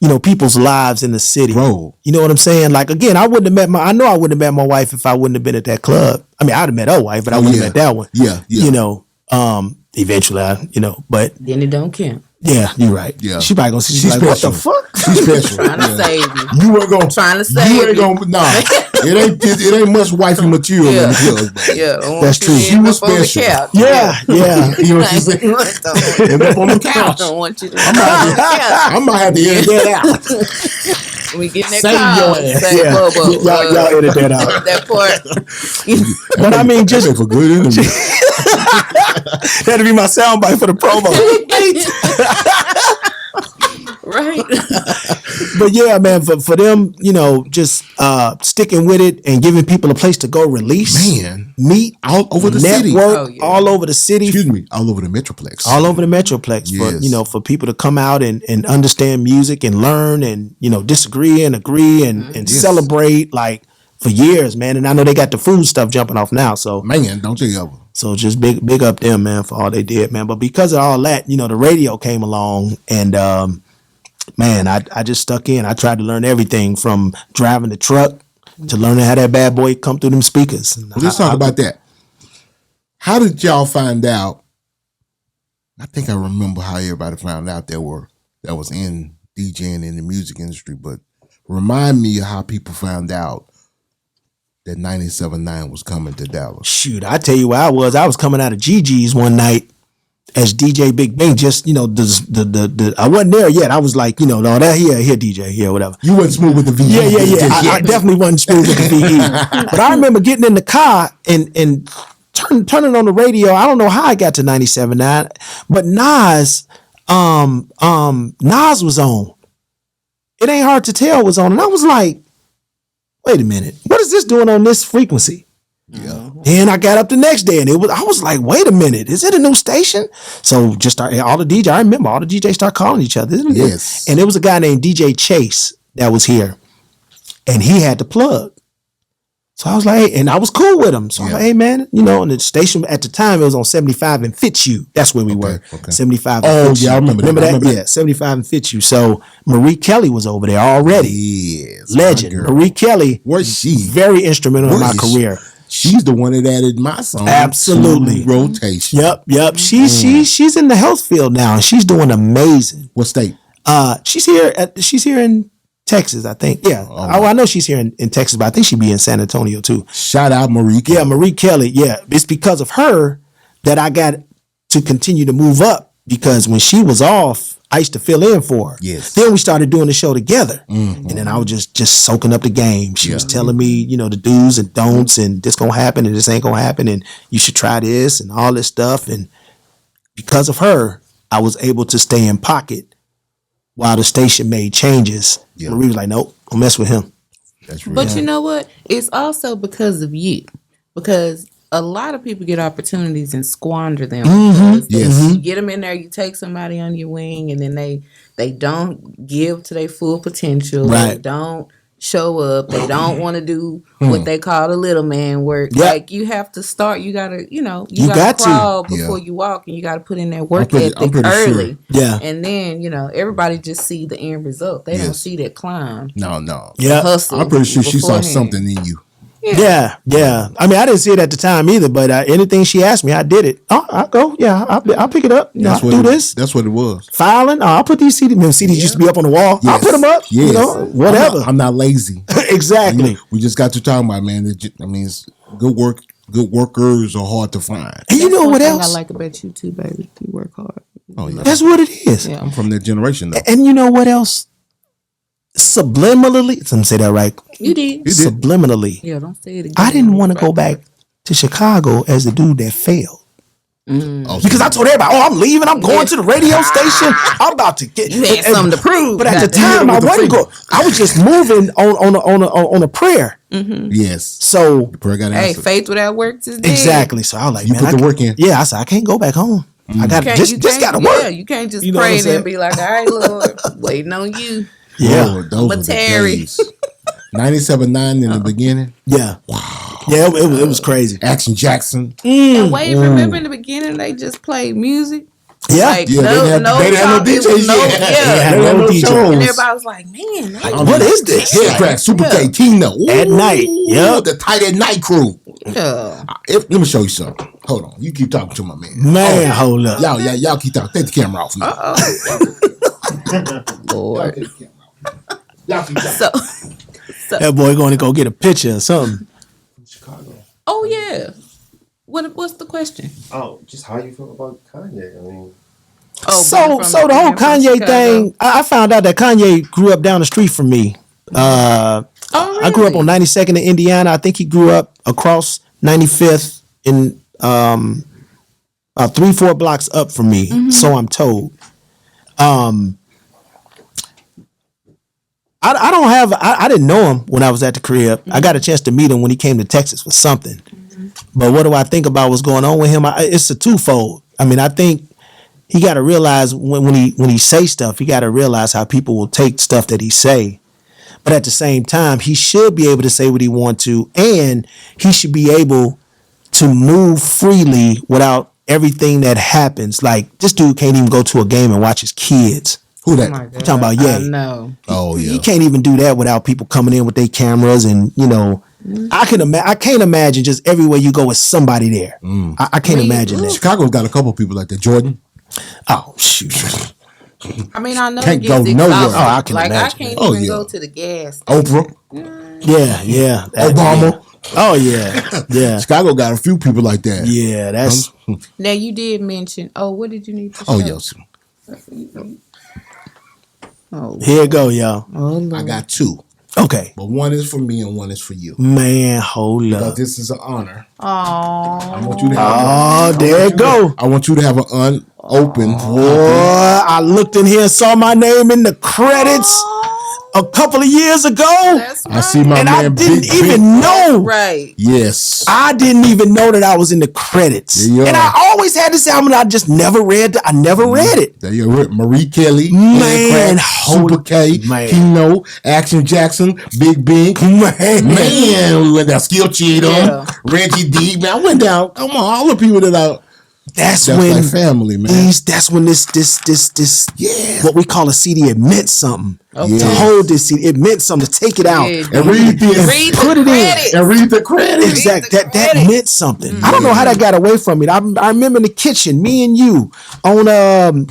you know, people's lives in the city. Bro. You know what I'm saying? Like, again, I wouldn't have met I met my wife if I wouldn't have been at that club. I mean, I'd have met her wife, but I wouldn't have met that one. Yeah. You know, eventually, but then it don't count. Yeah, you're right. Yeah. She probably gonna see. She's She's like, what the special. fuck? She's special. Trying to save you. You ain't gonna. Trying to save You ain't you. gonna. Nah, it ain't much wifey material in the club. Bro. Yeah, I don't That's want true. you She to end was up on the special. couch. Yeah. You know what she's saying? End up on the I couch. don't want you to end up on the couch. I might have to edit that out. We get in that Save car. your ass. Say, Yeah. Bobo, Y'all edit that out. that part. But I mean, just That for good interview. that'd be my soundbite for the promo. Right. But yeah, man, for them, just sticking with it and giving people a place to go release, Man. meet, All over the city. network, Oh, yeah. all over the city, Excuse me, all over the Metroplex. all over the Metroplex. Yes. For people to come out and understand music and learn and disagree and agree and Yes. celebrate like for years, man. And I know they got the food stuff jumping off now, so Man, don't you ever. so just big up them, man, for all they did, man. But because of all that, the radio came along and man, I just stuck in. I tried to learn everything from driving the truck to learning how that bad boy come through them speakers. Well, let's talk about that. How did y'all find out? I think I remember how everybody found out that was in DJing in the music industry, but remind me of how people found out that 97.9 was coming to Dallas. Shoot, I tell you where I was. I was coming out of GG's one night as DJ Big Bink. Just the I wasn't there yet. I was like, no, that here DJ, yeah, whatever. You wasn't smooth with the VE. Yeah. I definitely wasn't smooth with the VE. But I remember getting in the car and turning on the radio. I don't know how I got to 97.9, but Nas was on. It Ain't Hard to Tell was on, and I was like, wait a minute, what is this doing on this frequency? Yeah. Then I got up the next day and I was like, wait a minute, is it a new station? So just all the DJs, I remember all the DJs start calling each other. Yes. And there was a guy named DJ Chase that was here and he had the plug. So I was like, hey, and I was cool with him. So I was like, hey man, and the station at the time it was on 75 and Fitzhugh. That's where we were. Okay. 75 Oh, and Fitzhugh. yeah, I remember that. Remember I that? remember Yeah, 75 and Fitzhugh. So Marie Kelly was over there already. Yes. Legend. My girl. Marie Kelly Where's she? very instrumental in my Where is she? career. She's the one that added my song. Absolutely. To rotation. Yep. She's in the health field now and she's doing amazing. What state? She's here in Texas, I think. Yeah. I know she's here in Texas, but I think she'd be in San Antonio too. Shout out Marie Kelly. Yeah, Marie Kelly. Yeah. It's because of her that I got to continue to move up because when she was off, I used to fill in for her. Yes. Then we started doing the show together. And then I was just soaking up the game. She was telling me, the do's and don'ts and this gonna happen and this ain't gonna happen and you should try this and all this stuff. And because of her, I was able to stay in pocket while the station made changes. Yeah. Marie was like, nope, don't mess with him. That's real. But you know what? It's also because of you. Because a lot of people get opportunities and squander them. Because Yes. You get them in there, you take somebody on your wing, and then they don't give to their full potential. They Right. don't show up. They don't want to do what they call the little man work. Yep. Like you have to start. You gotta, you got gotta to. crawl Yeah. before you walk, and you gotta put in that work I'm ethic pretty early. sure. Yeah. And then everybody just see the end result. They don't Yes. see that climb. No. Yeah. Hustle. I'm pretty sure she saw beforehand. something in you. Yeah. I mean, I didn't see it at the time either, but anything she asked me, I did it. Oh, I'll go. Yeah, I'll pick it up. I'll do this. That's what it was. Filing. Oh, I'll put these CDs. Remember, CDs used to be up on the wall. I'll put them up. Yes. Whatever. I'm not lazy. Exactly. We just got to talking about, man. It's good work. Good workers are hard to find. And you know One what thing else? I like about you too, baby. You work hard. Oh yeah, That's what it is. Yeah. I'm from that generation though. And you know what else? Subliminally, let me say that right. You did. Subliminally, Yeah, don't say it again. I didn't want to go back to Chicago as the dude that failed. Oh, Because I told everybody, I'm leaving. I'm going to the radio station. I'm about to get. You had something to prove. But at the Goddamn. time, I with the wasn't freedom. going. I was just moving on a prayer. yes. So Prayer got Hey, answered. faith without works is dead. exactly. So I was like, You man, put I the work in. Yeah, I said I can't go back home. I got You just got to can't- work. Yeah, you can't just You know what pray I'm and saying? then be like, all right, Lord, waiting on you. Yeah. Lord, those were the Terry. days. 97.9 in the beginning. Yeah. Yeah, it was crazy. Action Jackson. And wait, remember in the beginning they just played music? Yeah. Like, Yeah, they didn't have no it was DJs no, yet. yeah. They had They no had no DJ. shows. And everybody was like, man, Like, what is this? Head crack, Super K, Tino. At night. Yep. The Tight at Night crew. yeah. Let me show you something. Hold on. You keep talking to my man. Man, hold up. Y'all keep talking. Take the camera off. Lord. Y'all keep talking. So, That boy going to go get a picture or something. Chicago. oh yeah. What's the question? Oh, just how you feel about Kanye? I mean, Oh, So being from- the whole being from Kanye Chicago. thing, I found out that Kanye grew up down the street from me. Oh, I grew up on really? 92nd in Indiana. I think he grew up across 95th in 3-4 blocks up from me. So I'm told. I didn't know him when I was at the crib. I got a chance to meet him when he came to Texas for something. But what do I think about what's going on with him? It's a twofold. I mean, I think he got to realize when he say stuff, he got to realize how people will take stuff that he say. But at the same time, he should be able to say what he wants to, and he should be able to move freely without everything that happens. Like, this dude can't even go to a game and watch his kids. Who Oh that? my God. I'm talking about Ye. I know. Oh, yeah. He can't even do that without people coming in with their cameras, and I can't imagine just everywhere you go with somebody there. I can't imagine that. Chicago's got a couple people like that. Jordan. Oh shoot! I mean, I know Can't it gets go nowhere. exhausting. Oh, I can like imagine. I can't Oh, even yeah. go to the gas. Oprah. Yeah. Obama. Oh yeah. Chicago got a few people like that. Yeah, that's Now you did mention. Oh, what did you need to? Oh, show? yes. Oh, here it go, y'all. oh Lord. I got two. Okay, But one is for me and one is for you. man, hold Because up. this is an honor. Oh, I want you to have Oh, there it go. I want you to have an unopened Boy, I looked in here and saw my name in the credits a couple of years ago, that's right. I see my and I man didn't Bink. even know. right. Yes. I didn't even know that I was in the credits, There you and are. I always had this album. And I just never read. I never read it. There you go. Marie Kelly, Man, Head Crack, Super K, man. Kino, Action Jackson, Big Bink. Man, we went down. Skill Cheatham, Yeah. Reggie D. Man, I went down. Come on, all the people that That's that's when like family, man. that's when this Yeah. what we call a CD, it meant something. Okay. To hold this CD, it meant something. To take it out Yeah, And read this. Read put the it in. credits. And read the credits. Exactly. the That credits. meant something. I don't know how that got away from me. I remember in the kitchen, me and you on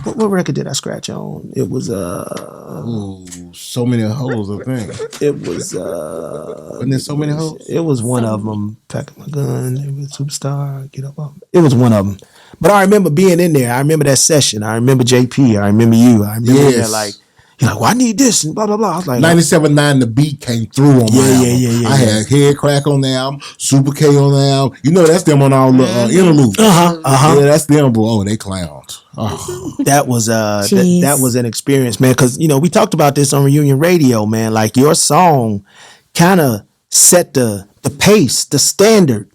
what record did I scratch on? It was Ooh, so many hoes, I think. it was Wasn't there so many hoes? it was one of them. Pack my gun. It was Superstar. Get up on. It was one of them. But I remember being in there. I remember that session. I remember JP. I remember you. I remember Yes. there like. You're like, well, I need this and blah blah blah. I was like, 97.9 The Beat came through on my album. Yeah. I had Head Crack on the album, Super K on the album. You know that's them on all the interludes. Yeah, that's them, bro. Oh, they clowns. Oh. that was Jeez. that was an experience, man. Because we talked about this on Reunion Radio, man. Like your song kind of set the pace, the standard,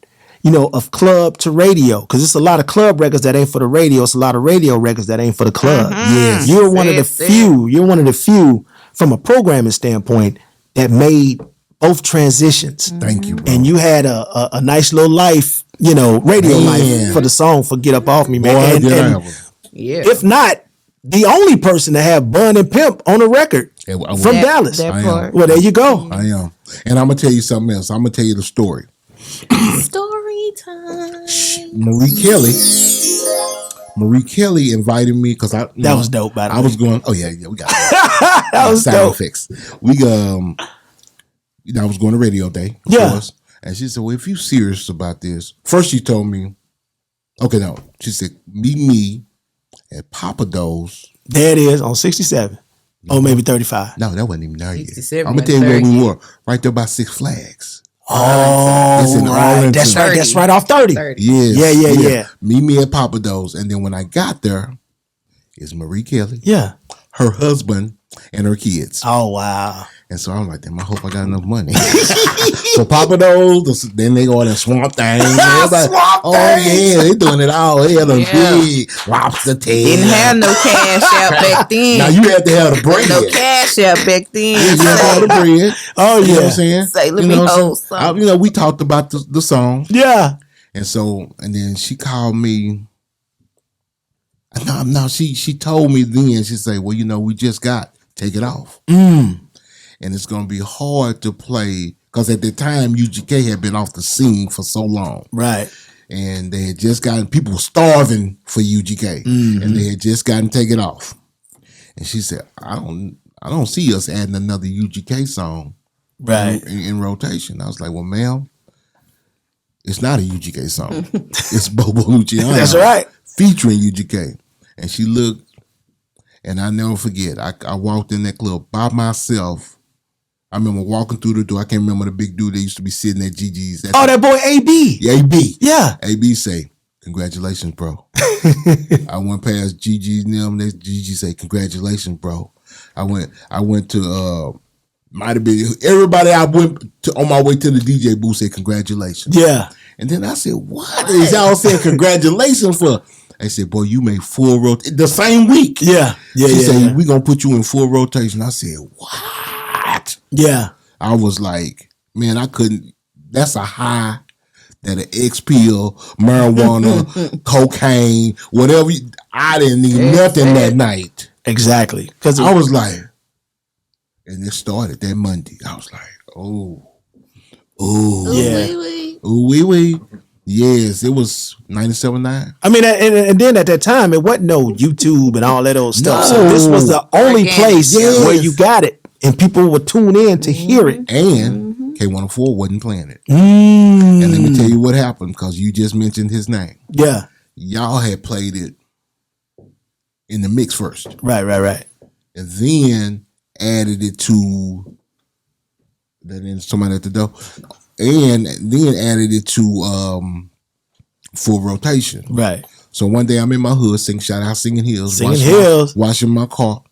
of club to radio. Because it's a lot of club records that ain't for the radio. It's a lot of radio records that ain't for the club. Yes. You're one of the Say it. few. You're one of the few from a programming standpoint that made both transitions. Thank you, bro. And you had a nice little life, radio Man. life for the song for Get Up Off Me, man. Boy, And- did I and have a- Yeah. if not, the only person to have Bun and Pimp on a record Yeah, I from will. Dallas. that I am. part. Well, there you go. I am. And I'm going to tell you something else. I'm going to tell you the story. Story time. Marie Kelly invited me because That was dope, by the I way. was going, we got it. That was sound dope. effects. I was going to radio day, of Yeah. course. And she said, well, if you serious about this, first she told me, okay, no. She said, meet me at Papa Do's. There it is on 67. Oh, maybe 35. No, that wasn't even there yet. 67 I'm going to tell you where wasn't we were. Right there by Six Flags. Oh, It's in right. Arlington. That's right. That's right off 30. 30. Yes. Yeah. Meet me at Papa Do's. And then when I got there, it's Marie Kelly, Yeah. her husband, and her kids. Oh, wow. And so I'm like, damn, I hope I got enough money. So Papa Do's, then they go in and Swamp Thing. Everybody, Swamp oh, Thing. yeah, they doing it all. They had a Yeah. big lobster tail. Didn't have no cash out back then. Now you had to have the bread. no cash out back then. You had to have the bread. Oh, You know what I'm yeah. saying? Say, let You me know what I'm hold saying? some. We talked about the song. Yeah. And so, and then she called me. No, she told me then, she said, well, we just got Take It Off. Mm. And it's going to be hard to play because at the time UGK had been off the scene for so long. Right. And they had just gotten, people were starving for UGK. Mm-hmm. And they had just gotten Take It Off. And she said, I don't see us adding another UGK song Right. in rotation. I was like, well, ma'am, it's not a UGK song. It's Bobo Luciano. That's right. Featuring UGK. And she looked, and I never forget, I walked in that club by myself. I remember walking through the door. I can't remember the big dude that used to be sitting at Gigi's. That boy AB. Yeah, AB. Yeah. AB say, congratulations, bro. I went past Gigi's and them. Gigi say, congratulations, bro. I went to might have been everybody I went to on my way to the DJ booth said congratulations. Yeah. And then I said, what is y'all saying congratulations for? They said, boy, you made full rotation the same week. Yeah. Yeah. She said, yeah. we gonna put you in full rotation. I said, what? Yeah. I was like, man, I couldn't. That's a high that an X pill, marijuana, cocaine, whatever. I didn't need nothing that night. Exactly. Because I was like, and it started that Monday. I was like, oh, yeah. ooh, wee wee. Yes, it was 97.9. I mean, and then at that time, it wasn't no YouTube and all that old stuff. No. So this was the only Organic. place Yes. where you got it, and people would tune in to hear it. And K104 wasn't playing it. Mm. And let me tell you what happened, because you just mentioned his name. Yeah. Y'all had played it in the mix first. Right. And then added it to somebody at the door. And then added it to full rotation. Right. So one day I'm in my hood singing Hills. Washing my car.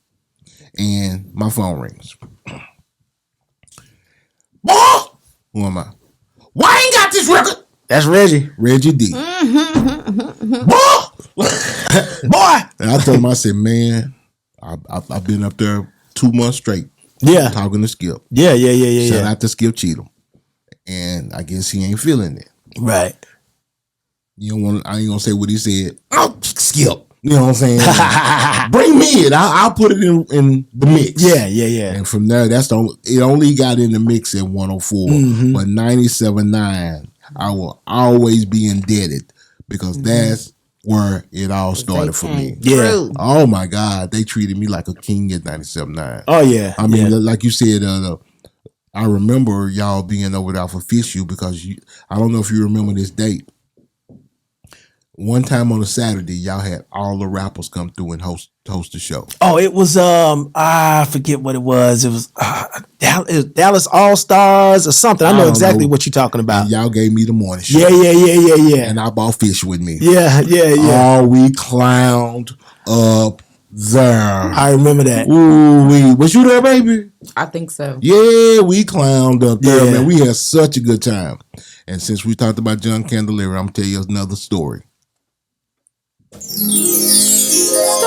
And my phone rings. Boy! Who am I? Why I ain't got this record? That's Reggie. Reggie D. Boy! Boy! And I told him, I said, man, I've been up there 2 months straight. Yeah. Talking to Skip. Yeah. Shout out to Skip Cheatham. And I guess he ain't feeling it. Right. I ain't gonna say what he said. Oh, Skip. You know what I'm saying? Bring me it. I'll put it in the mix. Yeah. And from there, it only got in the mix at 104. But 97.9, I will always be indebted because that's where it all started for me. Yeah. Oh my God, they treated me like a king at 97.9. Oh yeah. I mean, like you said, I remember y'all being over there for Fishu because I don't know if you remember this date. One time on a Saturday, y'all had all the rappers come through and host the show. Oh, it was I forget what it was. It was Dallas All Stars or something. I know exactly what you're talking about. And y'all gave me the morning show. Yeah. And I bought Fish with me. Yeah. Oh, we clowned up there. I remember that. Ooh, was you there, baby? I think so. Yeah, we clowned up there, Yeah. man. We had such a good time. And since we talked about John Candelaria, I'm gonna tell you another story.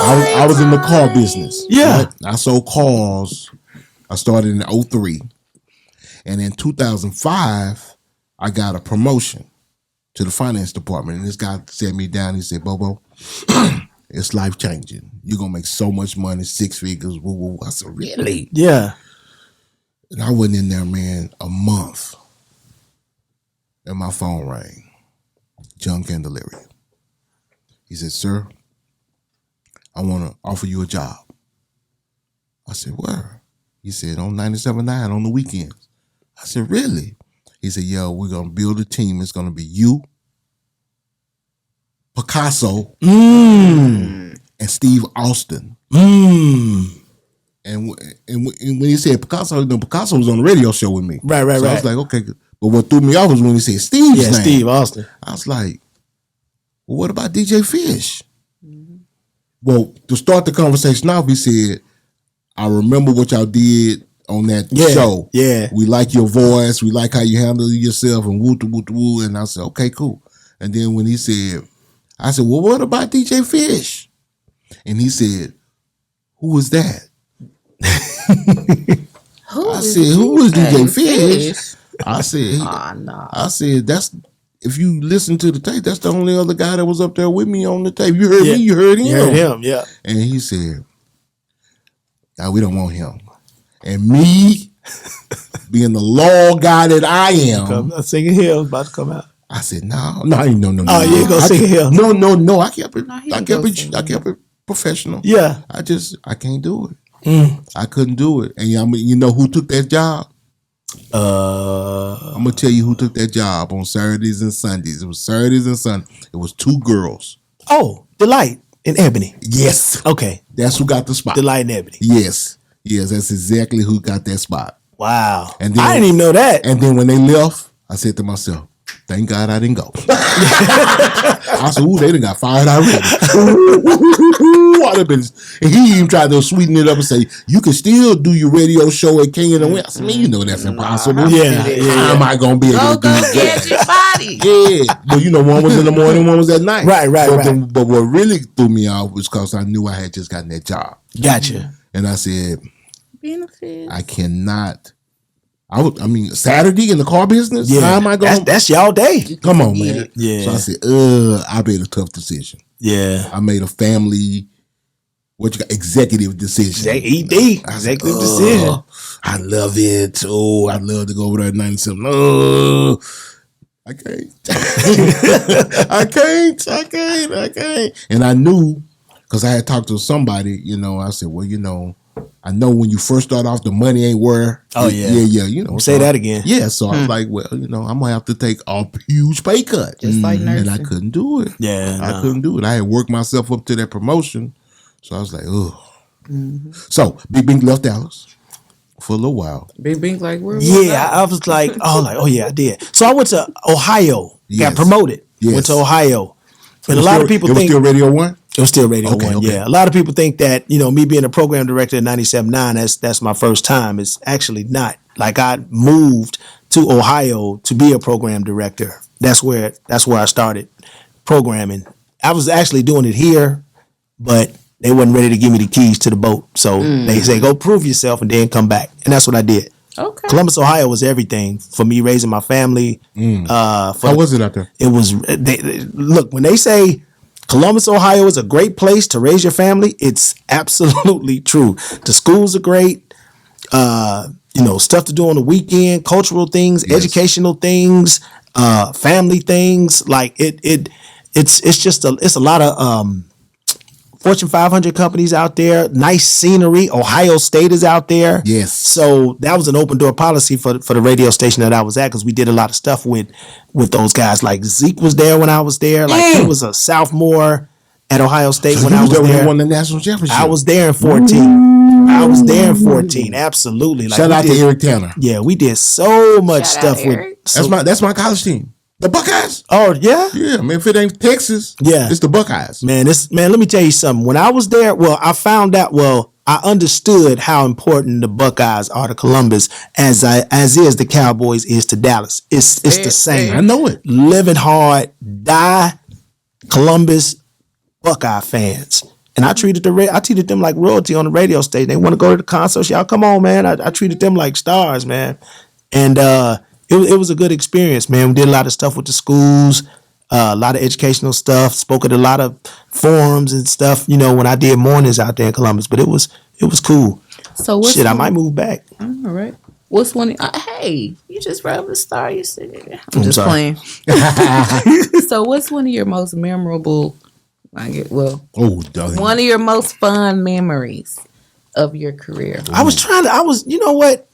I was in the car business. Yeah. Right? I sold cars. I started in 2003. And in 2005, I got a promotion to the finance department. And this guy sat me down. He said, Bobo, it's life changing. You're going to make so much money, 6 figures. Woo, woo. I said, really? Yeah. And I went in there, man, a month. And my phone rang. John Candelaria. He said, sir, I want to offer you a job. I said, where? He said, on 97.9 on the weekends. I said, really? He said, yo, we're going to build a team. It's going to be you, Picasso, and Steve Austin. And when he said Picasso, Picasso was on the radio show with me. Right. So I was like, okay. But what threw me off was when he said Steve's name. Steve Austin. I was like, well, what about DJ Fish? Well, to start the conversation off, he said, I remember what y'all did on that show. Yeah. We like your voice. We like how you handle yourself and woo. And I said, okay, cool. And then when he said, I said, well, what about DJ Fish? And he said, who was that? I said, who was DJ Fish? I said, Oh, no. I said, that's if you listen to the tape, that's the only other guy that was up there with me on the tape. You heard me, you heard him. You heard him, yeah. And he said, "Nah, we don't want him." And me, being the law guy that I am, singing hymns about to come out. I said, no. Oh, you ain't gonna sing hymns? No. I kept it. I kept it professional. Yeah. I can't do it. I couldn't do it. And you know who took that job? I'm gonna tell you who took that job on Saturdays and Sundays. It was Saturdays and Sundays. It was two girls. Oh, Delight and Ebony. Yes. Okay. That's who got the spot. Delight and Ebony. Yes, that's exactly who got that spot. Wow. And then, I didn't even know that. And then when they left, I said to myself, thank God I didn't go. I said, ooh, they done got fired already. And he even tried to sweeten it up and say, you can still do your radio show at King of the West. I mean, you know that's impossible. Yeah. How am I going to be able to do that? Get your body. Yeah. But you know, one was in the morning, one was at night. Right. But what really threw me off was because I knew I had just gotten that job. Gotcha. And I said, Benefits. I cannot. I mean, Saturday in the car business? Yeah. How am I going? That's y'all day. Come on, man. Yeah. So I said, I made a tough decision. Yeah. I made a family, executive decision. ED. Executive decision. I love it. Oh, I'd love to go over there at 97. Oh, I can't. I can't. And I knew, because I had talked to somebody, I said, well, I know when you first start off, the money ain't where. Oh, yeah. Yeah. Say that again. Yeah, so I was like, well, I'm going to have to take a huge pay cut. Just like nursing. And I couldn't do it. Yeah. I couldn't do it. I had worked myself up to that promotion. So I was like, ugh. So Bink left Dallas for a little while. Bink like, where was Yeah, that? I was like, oh yeah, I did. So I went to Ohio, Yes. got promoted, Yes. went to Ohio. And a It lot was of people it was think still Radio 1? it was still Radio Okay, 1, okay. yeah. A lot of people think that, me being a program director at 97.9, that's my first time. It's actually not. Like, I moved to Ohio to be a program director. That's where I started programming. I was actually doing it here, but they wasn't ready to give me the keys to the boat. So they say, go prove yourself and then come back. And that's what I did. Okay. Columbus, Ohio was everything for me raising my family. How was it out there? It was, look, when they say Columbus, Ohio is a great place to raise your family, it's absolutely true. The schools are great. Stuff to do on the weekend, cultural things, educational things, family things. Like it's a lot of Fortune 500 companies out there, nice scenery. Ohio State is out there. Yes. So that was an open door policy for the radio station that I was at, because we did a lot of stuff with those guys. Like Zeke was there when I was there. Like he was a sophomore at Ohio State when I was there. When there. they won the national championship. I was there in 14. Absolutely. Like, Shout out to Eric Tanner. Yeah, we did so much Shout out stuff with. Eric. That's my college team. The Buckeyes. Oh yeah. Yeah, man. If it ain't Texas, Yeah. it's the Buckeyes. Man, let me tell you something. When I was there, I understood how important the Buckeyes are to Columbus as is the Cowboys is to Dallas. It's the same. I know it. Living hard, die Columbus Buckeye fans. And I treated them like royalty on the radio station. They want to go to the concerts. Y'all come on, man. I treated them like stars, man. And it was a good experience, man. We did a lot of stuff with the schools, a lot of educational stuff, spoke at a lot of forums and stuff, when I did mornings out there in Columbus. But it was cool. So what's I might move back. All right. What's one? Hey, you just rubbed the star. You said I'm just sorry. playing. So what's one of your most memorable? One of your most fun memories of your career. You know what?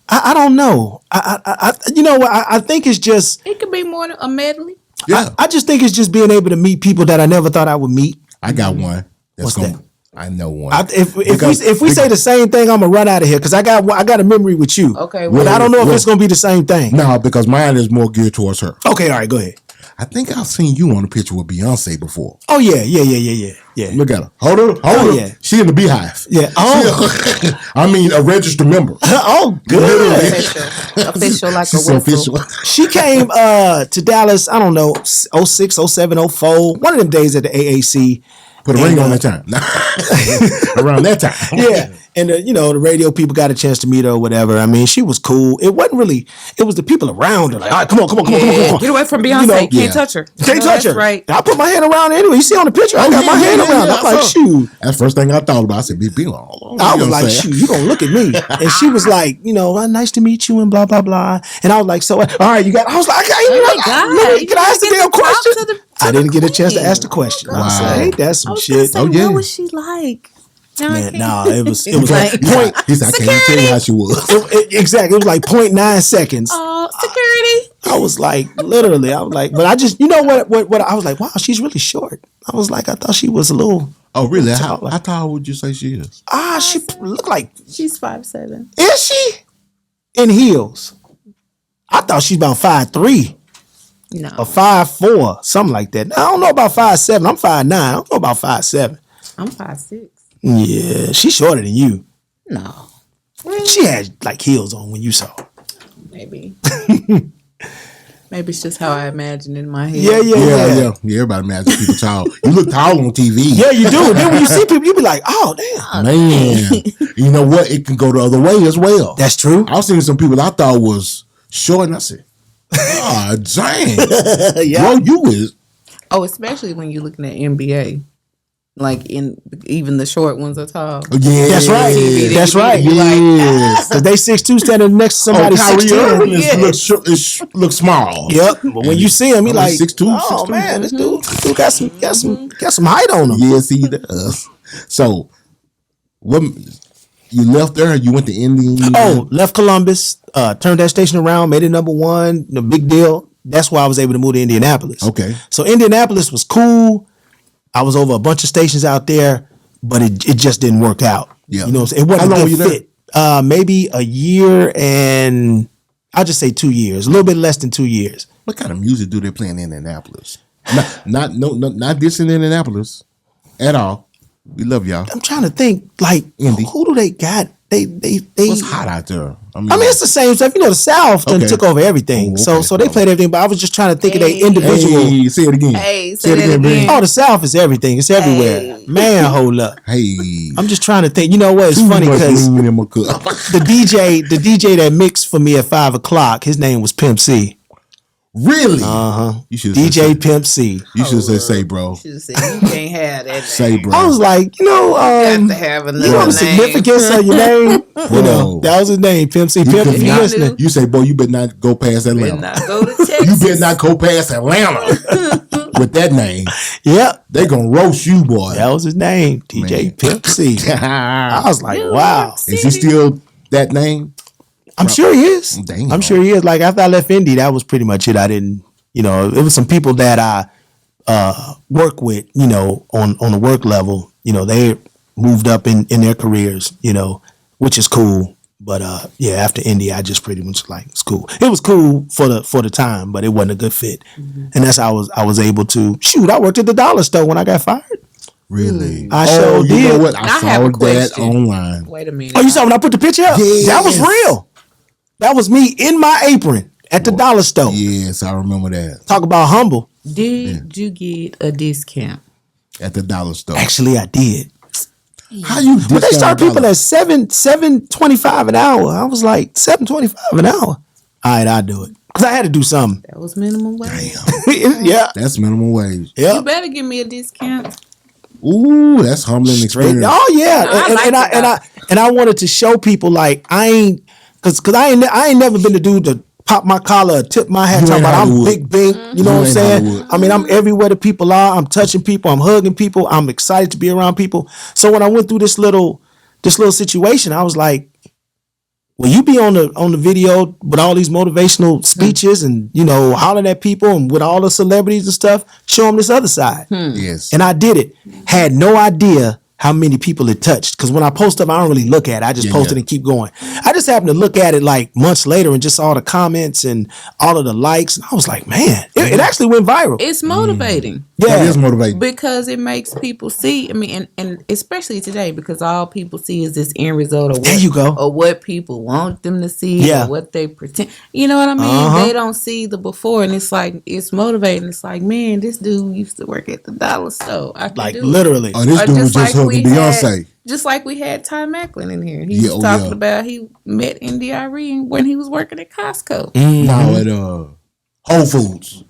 I don't know. I think it's just. It could be more than a medley. Yeah. I just think it's just being able to meet people that I never thought I would meet. I got one. What's that? I know one. If we say the same thing, I'm gonna run out of here because I got a memory with you. Okay, but I don't know if it's gonna be the same thing. No, because mine is more geared towards her. Okay, all right, go ahead. I think I've seen you on a picture with Beyonce before. Oh yeah. Look at her. Hold her. Yeah. She in the Beehive. Yeah. Oh. I mean, a registered member. Oh, good. Official like She's a official. She came to Dallas, I don't know, 06, 07, 04, one of them days at the AAC. Put a ring on that time. Around that time. Yeah. And the radio people got a chance to meet her or whatever. I mean, she was cool. It wasn't really. It was the people around her. Like, all right, come on. Get away from Beyonce. Can't touch her. Can't touch her. Right. I put my hand around her anyway. You see on the picture, I got my hand around her. I'm like, shoot. That's the first thing I thought about. I said, "Be long." I was like, shoot, you gonna look at me? And she was like, nice to meet you and blah blah blah. And I was like, so all right, you got. I was like, can I ask the damn question? I didn't get a chance to ask the question. Wow. I said, hey, that's some shit. What was she like? Man, it was like point. He said, I can't even tell you how she was. Exactly. It was like 0.9 seconds. Oh, security. I was like, literally, but I just, what I was like, wow, she's really short. I was like, I thought she was a little. Oh, really? How tall would you say she is? She looked like. She's 5'7". Is she? In heels. I thought she's about 5'3". No. Or 5'4", something like that. I don't know about 5'7". I'm 5'9". I don't know about 5'7". I'm 5'6". Yeah, she's shorter than you. No. She had like heels on when you saw her. Maybe. Maybe it's just how I imagine in my head. Yeah. Everybody imagines people tall. You look tall on TV. Yeah, you do. Then when you see people, you be like, oh, damn. Man. You know what? It can go the other way as well. That's true. I was seeing some people I thought was short, and I said, oh, dang. Yeah. Bro, you is. Oh, especially when you're looking at NBA. Like even the short ones are tall. Yeah, that's right. That's right. Yes. Because they 6'2" standing next to somebody 6'2". Looks small. Yep. But when you see him, he like 6'2". Oh 6'2". man, this dude got some height on him. Yes, he does. So, what you left there? You went to India? Oh, left Columbus. Turned that station around. Made it number one. No big deal. That's why I was able to move to Indianapolis. Okay. So Indianapolis was cool. I was over a bunch of stations out there, but it just didn't work out. Yeah. You know what I'm saying? It wasn't a good fit. Maybe a year and I'll just say 2 years. A little bit less than 2 years. What kind of music do they play in Indianapolis? Not this in Indianapolis at all. We love y'all. I'm trying to think, like, Indy. who do they got? They What's hot out there? I mean, it's the same stuff. The South done took over everything. Oh, okay. So they played everything, but I was just trying to think of their individual. Hey, say it again. Hey, say it again. Oh, the South is everything. It's everywhere. Man, hold up. Hey. I'm just trying to think. You know what? It's funny because the DJ that mixed for me at 5:00, his name was Pimp C. Really? Uh-huh. You should DJ Pimp C. You should say, bro. You should say, you can't have that. Say, bro. I was like, you have to have another the name. significance of your name? That was his name, Pimp C. Pimp, if you listening. You say, boy, you better not go past Atlanta. Not go to Texas. You better not go past Atlanta with that name. Yep. They gonna roast you, boy. That was his name, DJ Pimp C. I was like, wow. Is he still that name? I'm sure he is. Dang. I'm sure he is. Like after I left Indy, that was pretty much it. I didn't, it was some people that I work with, on the work level. They moved up in their careers, which is cool. But after Indy, I just pretty much like it's cool. It was cool for the time, but it wasn't a good fit. Mm-hmm. And that's how I was able to shoot. I worked at the dollar store when I got fired. Really? I sure did. You know what? I have saw a question. that online. Wait a minute. Oh, you saw when I put the picture up? Yes. That was real. That was me in my apron at the dollar store. Yes, I remember that. Talk about humble. Did you get a discount? At the dollar store. Actually, I did. How you But they start people at $7.25 an hour. I was like, $7.25 an hour. All right, I'll do it. Because I had to do something. That was minimum wage. Yeah. That's minimum wage. Yeah. You better give me a discount. Ooh, that's humbling experience. Oh yeah. And I wanted to show people like I ain't cause I ain't never been the dude to pop my collar, tip my hat, talking about I'm big Bink. You know what I'm saying? I mean, I'm everywhere the people are. I'm touching people. I'm hugging people. I'm excited to be around people. So when I went through this little situation, I was like, well, you be on the video with all these motivational speeches and, hollering at people and with all the celebrities and stuff, show them this other side. Yes. And I did it. Had no idea how many people it touched. Because when I post up, I don't really look at it. I just post it and keep going. I just happened to look at it like months later and just saw the comments and all of the likes. And I was like, man, it actually went viral. It's motivating. Yeah, it is motivating. Because it makes people see, and especially today, because all people see is this end result of what, there you go. or what people want them to see, or what they pretend. You know what I mean? They don't see the before, and it's like, it's motivating. It's like, man, this dude used to work at the dollar store. I can Like do it. literally. Oh, this dude was just hugging Beyonce. Just like we had Ty Macklin in here. He was talking about he met NDRE when he was working at Costco. Now at Whole Foods.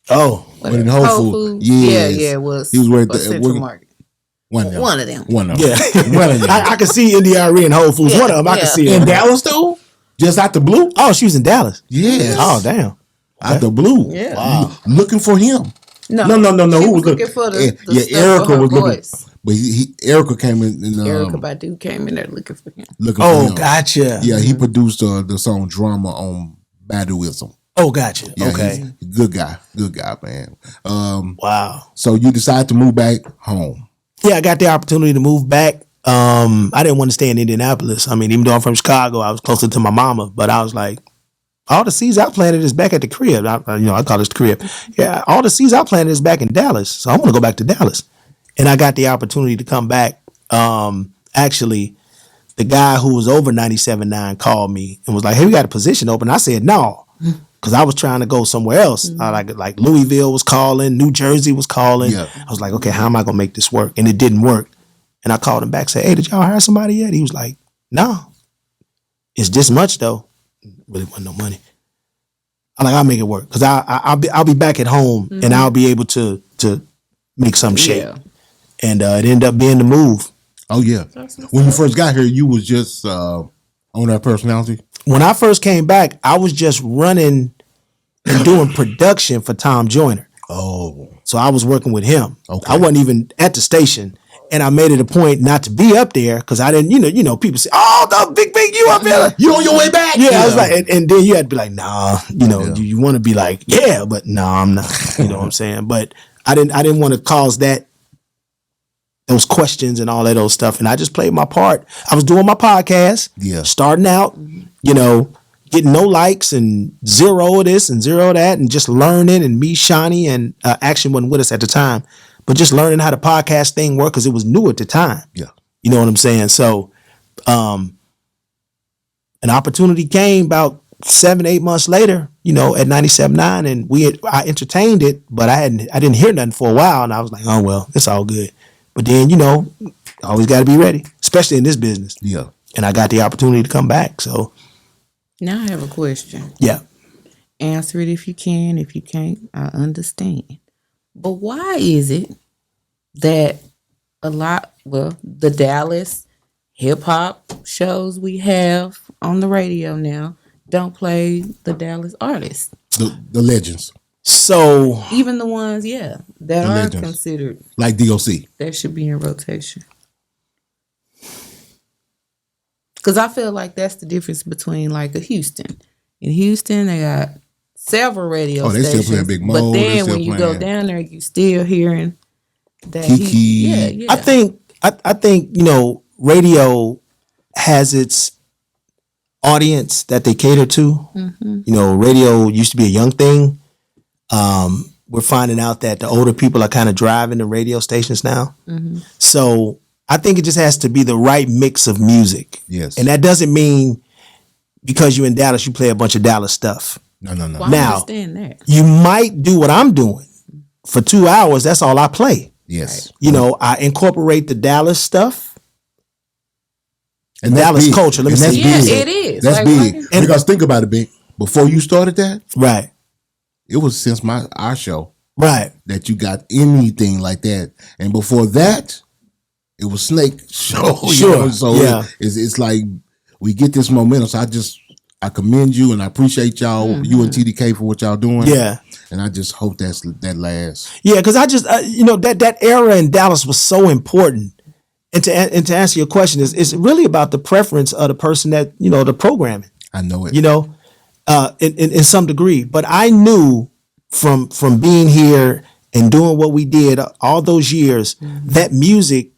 Oh, in Whole Foods. Yeah, it was. He was working at Central Market. One of them. Yeah. One of them. I can see NDRE and Whole Foods. One of them I can see in Dallas though. Just out the blue. Oh, she was in Dallas. Yes. Oh, damn. Out the blue. Yeah. Wow. Looking for him. No. Who was looking for the Erica was voice. looking. But Erica came in. Erica Badu came in there looking for him. Gotcha. Yeah, he produced the song "Drama" on Baduism. Oh, gotcha. Yeah, okay. Good guy, man. Wow. So you decided to move back home. Yeah, I got the opportunity to move back. I didn't want to stay in Indianapolis. I mean, even though I'm from Chicago, I was closer to my mama, but I was like, all the seeds I planted is back at the crib. I call this the crib. Yeah, all the seeds I planted is back in Dallas. So I want to go back to Dallas. And I got the opportunity to come back. Actually, the guy who was over 97.9 called me and was like, hey, we got a position open. I said, no, because I was trying to go somewhere else. Like Louisville was calling, New Jersey was calling. Yeah. I was like, okay, how am I going to make this work? And it didn't work. And I called him back, said, hey, did y'all hire somebody yet? He was like, no, it's this much though. Really wasn't no money. I'm like, I'll make it work because I'll be back at home and I'll be able to make some shape. And it ended up being the move. Oh yeah. When you first got here, you was just on that personality. When I first came back, I was just running and doing production for Tom Joyner. Oh, so I was working with him. Okay. I wasn't even at the station. And I made it a point not to be up there because I didn't, people say, oh, the big, you up there. You on your way back. Yeah, I was like, and then you had to be like, nah, you want to be like, yeah, but no, I'm not. You know what I'm saying? But I didn't want to cause those questions and all that old stuff. And I just played my part. I was doing my podcast, starting out, getting no likes and zero of this and zero of that and just learning. And me, Shawnee, and Action wasn't with us at the time. But just learning how the podcast thing worked because it was new at the time. Yeah. You know what I'm saying? So an opportunity came about 7-8 months later, at 97.9 and I entertained it, but I didn't hear nothing for a while and I was like, oh well, it's all good. But then, always gotta be ready, especially in this business. Yeah. And I got the opportunity to come back. So now I have a question. Yeah. Answer it if you can. If you can't, I understand. But why is it that the Dallas hip hop shows we have on the radio now don't play the Dallas artists? The legends. So even the ones, that are legends, considered like DOC. That should be in rotation. Because I feel like that's the difference between like a Houston. In Houston, they got several radio stations. They still playing Big Mo. But then when you go down there, you still hearing that Kiki. I think radio has its audience that they cater to. Mm-hmm. Radio used to be a young thing. We're finding out that the older people are kind of driving the radio stations now. Mm-hmm. So I think it just has to be the right mix of music. Yes. And that doesn't mean because you're in Dallas, you play a bunch of Dallas stuff. No. Well, now, I understand that. You might do what I'm doing. For 2 hours, that's all I play. Yes. I incorporate the Dallas stuff. And Dallas big. culture. Let me say it is. That's big. Because think about it, Bink. Before you started that, right? It was since our show, right, that you got anything like that. And before that, it was Snake show. Sure. So it's like we get this momentum. So I commend you and I appreciate y'all, you and TDK for what y'all doing. Yeah. And I just hope that lasts. Yeah, because I just that era in Dallas was so important. And to answer your question, it's really about the preference of the person that the programming. I know it. In some degree, but I knew from being here and doing what we did all those years that music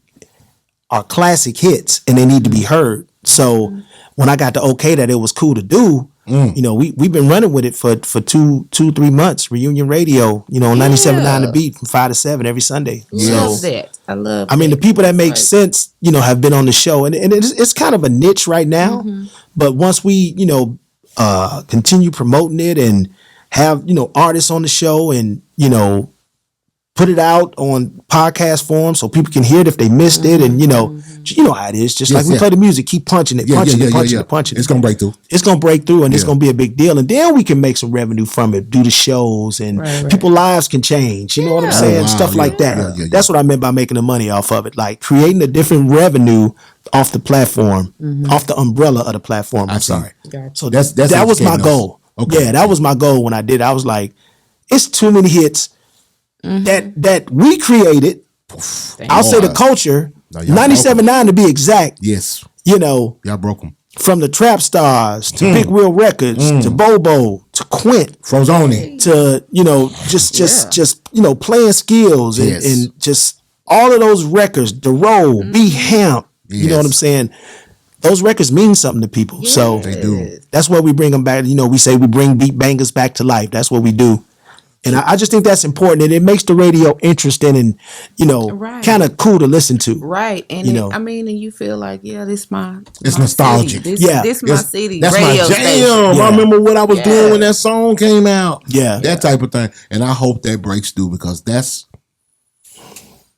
are classic hits and they need to be heard. So when I got the okay that it was cool to do, we've been running with it for 2-3 months. Reunion radio, 97.9 The Beat from 5 to 7 every Sunday. Love that. I love. I mean, the people that make sense, have been on the show, and it's kind of a niche right now. Mm-hmm. But once we, continue promoting it and have artists on the show and put it out on podcast form so people can hear it if they missed it. And you know how it is. Just like we play the music, keep punching it. It's gonna break through. It's gonna break through, and it's gonna be a big deal. And then we can make some revenue from it, do the shows, and people lives can change. You know what I'm saying? Stuff like that. That's what I meant by making the money off of it, like creating a different revenue off the platform, off the umbrella of the platform. I'm sorry. So that was my goal. Okay. Yeah, that was my goal when I did it. I was like, it's too many hits that we created. I'll say the culture. 97.9 to be exact. Yes. You know, y'all broke them. From the Trap Stars to Big Wheel Records to Bobo to Quint Frozone to just playing skills and just all of those records. The Roll, Be Hemp. You know what I'm saying? Those records mean something to people. Yes. So they do. That's why we bring them back. You know, we say we bring beat bangers back to life. That's what we do. And I just think that's important. And it makes the radio interesting and, kind of cool to listen to. Right. And and you feel like, it's it's nostalgic. This my city. That's radio my jam. station. I remember what I was doing when that song came out. Yeah. That type of thing. And I hope that breaks through because that's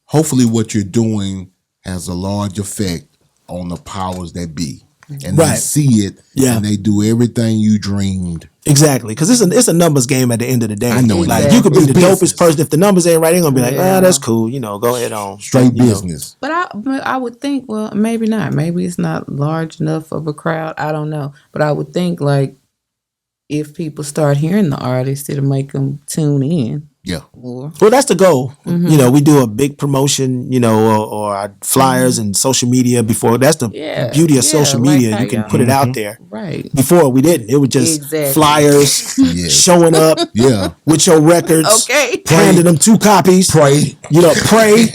hopefully what you're doing has a large effect on the powers that be. And they see it and they do everything you dreamed. Exactly, because it's a numbers game at the end of the day. I know. Like you could be the dopest person. If the numbers ain't right, they're gonna be like, that's cool. Go ahead on. Straight business. But I would think, well, maybe not. Maybe it's not large enough of a crowd. I don't know. But I would think like if people start hearing the artist, it'll make them tune in. Yeah. Well, that's the goal. We do a big promotion, or our flyers and social media before. That's the beauty of social media. Like you can put it out there. Right. Before we didn't. It was just flyers showing up with your records. Okay. Handing them 2 copies. Pray. Pray.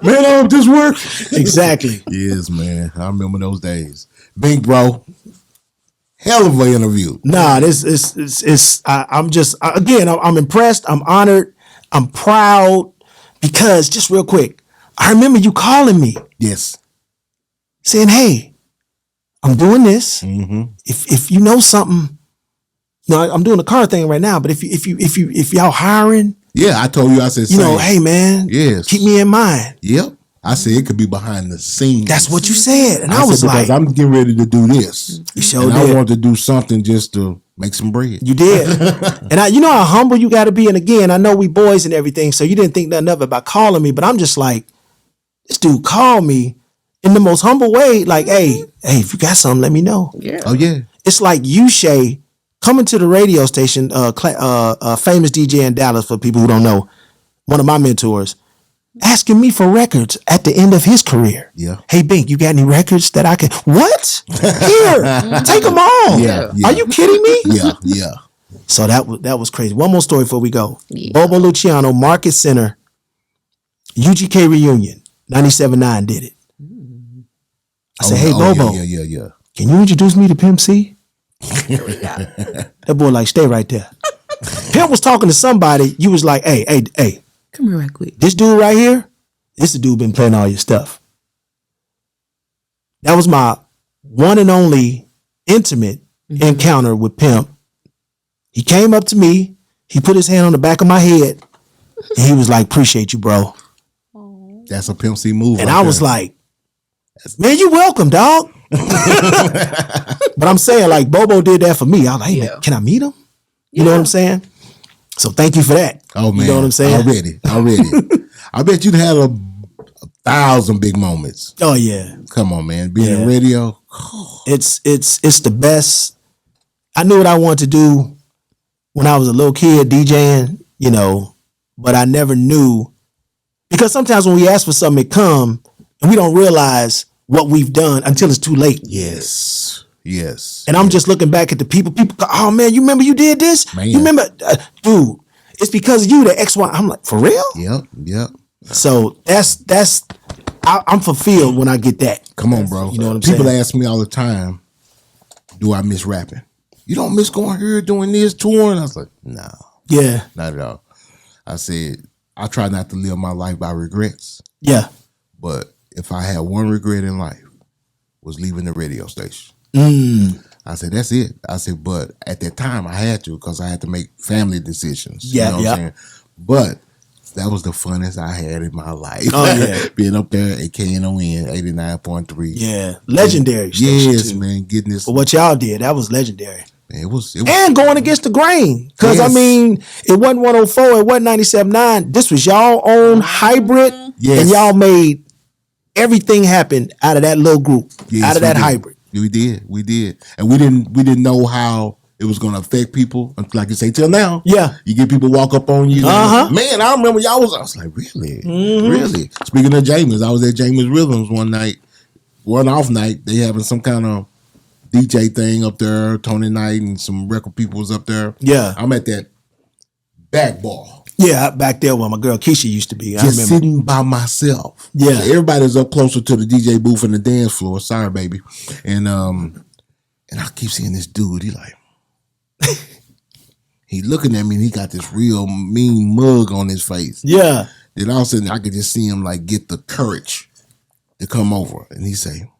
Man, I hope this work. Exactly. Yes, man. I remember those days. Bink, bro. Hell of an interview. Nah, I'm impressed. I'm honored. I'm proud because just real quick, I remember you calling me. Yes. Saying, hey, I'm doing this. If you know something, I'm doing the car thing right now, but if y'all hiring. Yeah, I told you, I said, hey man, keep me in mind. Yep. I said it could be behind the scenes. That's what you said. And I was said, like, because I'm getting ready to do this. You sure and did. I want to do something just to make some bread. You did. And you know how humble you got to be. And again, I know we boys and everything, so you didn't think nothing of it by calling me, but I'm just like, this dude called me in the most humble way. Like, hey, if you got something, let me know. Yeah. Oh, yeah. It's like you, Shay, coming to the radio station, famous DJ in Dallas, for people who don't know, one of my mentors, asking me for records at the end of his career. Yeah. Hey, Bink, you got any records that I can? What? Here, take them all. Yeah. Are you kidding me? Yeah. So that was crazy. One more story before we go. Yeah. Bobo Luciano, Market Center, UGK reunion, 97.9 did it. I said, hey, Bobo. Yeah. Can you introduce me to Pimp C? That boy like, stay right there. Pimp was talking to somebody. You was like, hey. Come here right quick. This dude right here, this the dude been playing all your stuff. That was my one and only intimate encounter with Pimp. He came up to me, he put his hand on the back of my head, and he was like, appreciate you, bro. That's a Pimp C move. And I was like, man, you welcome, dog. But I'm saying, like, Bobo did that for me. I was like, hey, man, can I meet him? You know what I'm saying? So thank you for that. Oh, man. You know what I'm saying? Already. I bet you'd had a 1,000 big moments. Oh, yeah. Come on, man. Being in radio. It's the best. I knew what I wanted to do when I was a little kid DJing, but I never knew. Because sometimes when we ask for something, it come, and we don't realize what we've done until it's too late. Yes. And I'm just looking back at the people go, oh man, you remember you did this? Man. You remember, dude, it's because of you that X, Y. I'm like, for real? Yep. So I'm fulfilled when I get that. Come on, bro. You know what I'm saying? People ask me all the time, do I miss rapping? You don't miss going here doing this, touring? I was like, no. Yeah. Not at all. I said, I try not to live my life by regrets. Yeah. But if I had one regret in life, was leaving the radio station. I said, that's it. I said, but at that time I had to, because I had to make family decisions. Yeah, you know what I'm saying? But that was the funnest I had in my life. Oh, yeah. Being up there at KNON 89.3. Yeah, legendary. Yes, station, too. man. Getting this. But what y'all did, that was legendary. Man, it was And going against the grain. Because, Yes. I mean, it wasn't 104, it wasn't 97.9. This was y'all own hybrid. Yes. And y'all made everything happen out of that little group, Yes, out of we that did. hybrid. We did. And we didn't know how it was going to affect people. Like you say, till now. Yeah. You get people walk up on you. Uh-huh. Man, I remember I was like, really? Really? Speaking of James, I was at James Rhythms one off night. They having some kind of DJ thing up there, Tony Knight and some record people was up there. Yeah. I'm at that back bar. Yeah, back there where my girl Keisha used to be. I Just remember. sitting by myself. Yeah. So everybody's up closer to the DJ booth and the dance floor. Sorry, baby. And I keep seeing this dude. He like, he looking at me and he got this real mean mug on his face. Yeah. Then all of a sudden I could just see him like get the courage to come over. And he say,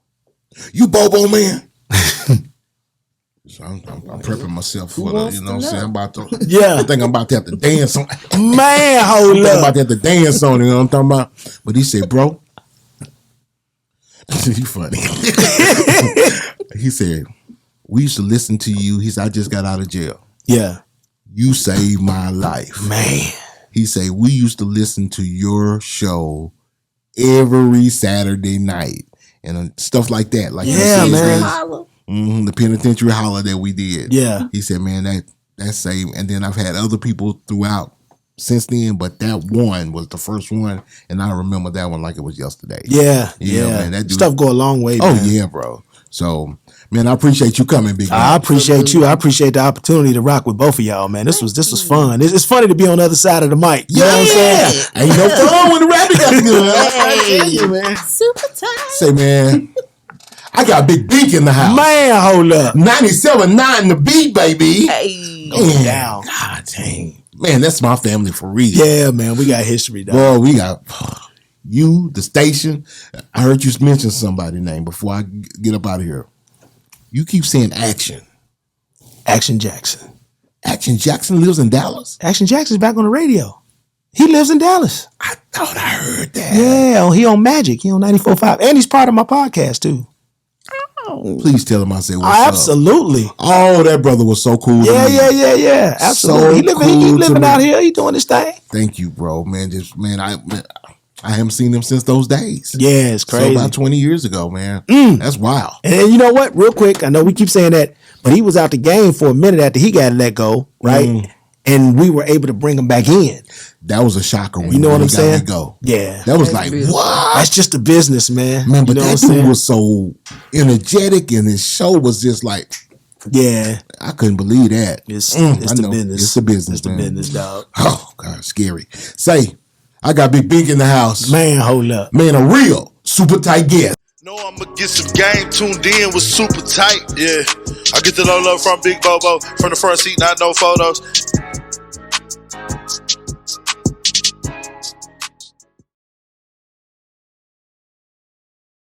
"You Bobo man." So I'm prepping myself for the, you know what I'm saying? I'm about to, Yeah. I think I'm about to have to dance on. Man, hold I'm about up. to have to dance on it, you know what I'm talking about? But he said, "Bro," you funny. He said, "We used to listen to you." He said, "I just got out of jail. Yeah. You saved my life." Man. He said, "We used to listen to your show every Saturday night." And stuff like that. Like Yeah, you said, man. the penitentiary holler that we did. Yeah. He said, "Man, that saved." And then I've had other people throughout since then, but that one was the first one, and I remember that one like it was yesterday. Yeah. Yeah, Yeah. man, that dude- Stuff go a long way, Oh man. yeah, bro. So, man, I appreciate you coming, big man. I appreciate you. I apprate the opportunity to rock with both of y'all, man. This was fun. It's funny to be on the other side of the mic. You know what I'm saying? Ain't no fun when the rabbit got good. I tell you, man. Super tight. Say, man, I got Big Bink in the house. Man, hold up. 97.9 the beat, baby. Hey. Man, down. God dang. Man, that's my family for real. Yeah, man. We got history, dog. Boy, we got you, the station. I heard you mention somebody's name before I get up out of here. You keep saying Action. Action Jackson. Action Jackson lives in Dallas? Action Jackson's back on the radio. He lives in Dallas. I thought I heard that. Yeah, he on Magic. He on 94.5. And he's part of my podcast, too. Please tell him I said what's up. Absolutely. Oh, that brother was so cool. to Yeah, me. yeah. Absolutely. So he cool living to out me. here. He doing his thing. Thank you, bro. Man, I haven't seen him since those days. Yeah, it's So crazy. about 20 years ago, man. That's wild. And you know what? Real quick, I know we keep saying that, but he was out the game for a minute after he got let go, right? And we were able to bring him back in. That was a shocker when You know what he I'm got saying? let go. Yeah. That was like, what? That's just the business, man. Man, but you know that what I'm dude saying? was so energetic and his show was just like, Yeah. I couldn't believe that. It's I the know. business. It's the business, It's the man. business, dog. Oh, God, scary. Say, I got Big Bink in the house. Man, hold up. Man, a real super tight guest. Know I'ma get some game tuned in with super tight, yeah. I get the low love from Big Bobo, from the front seat, not no photos.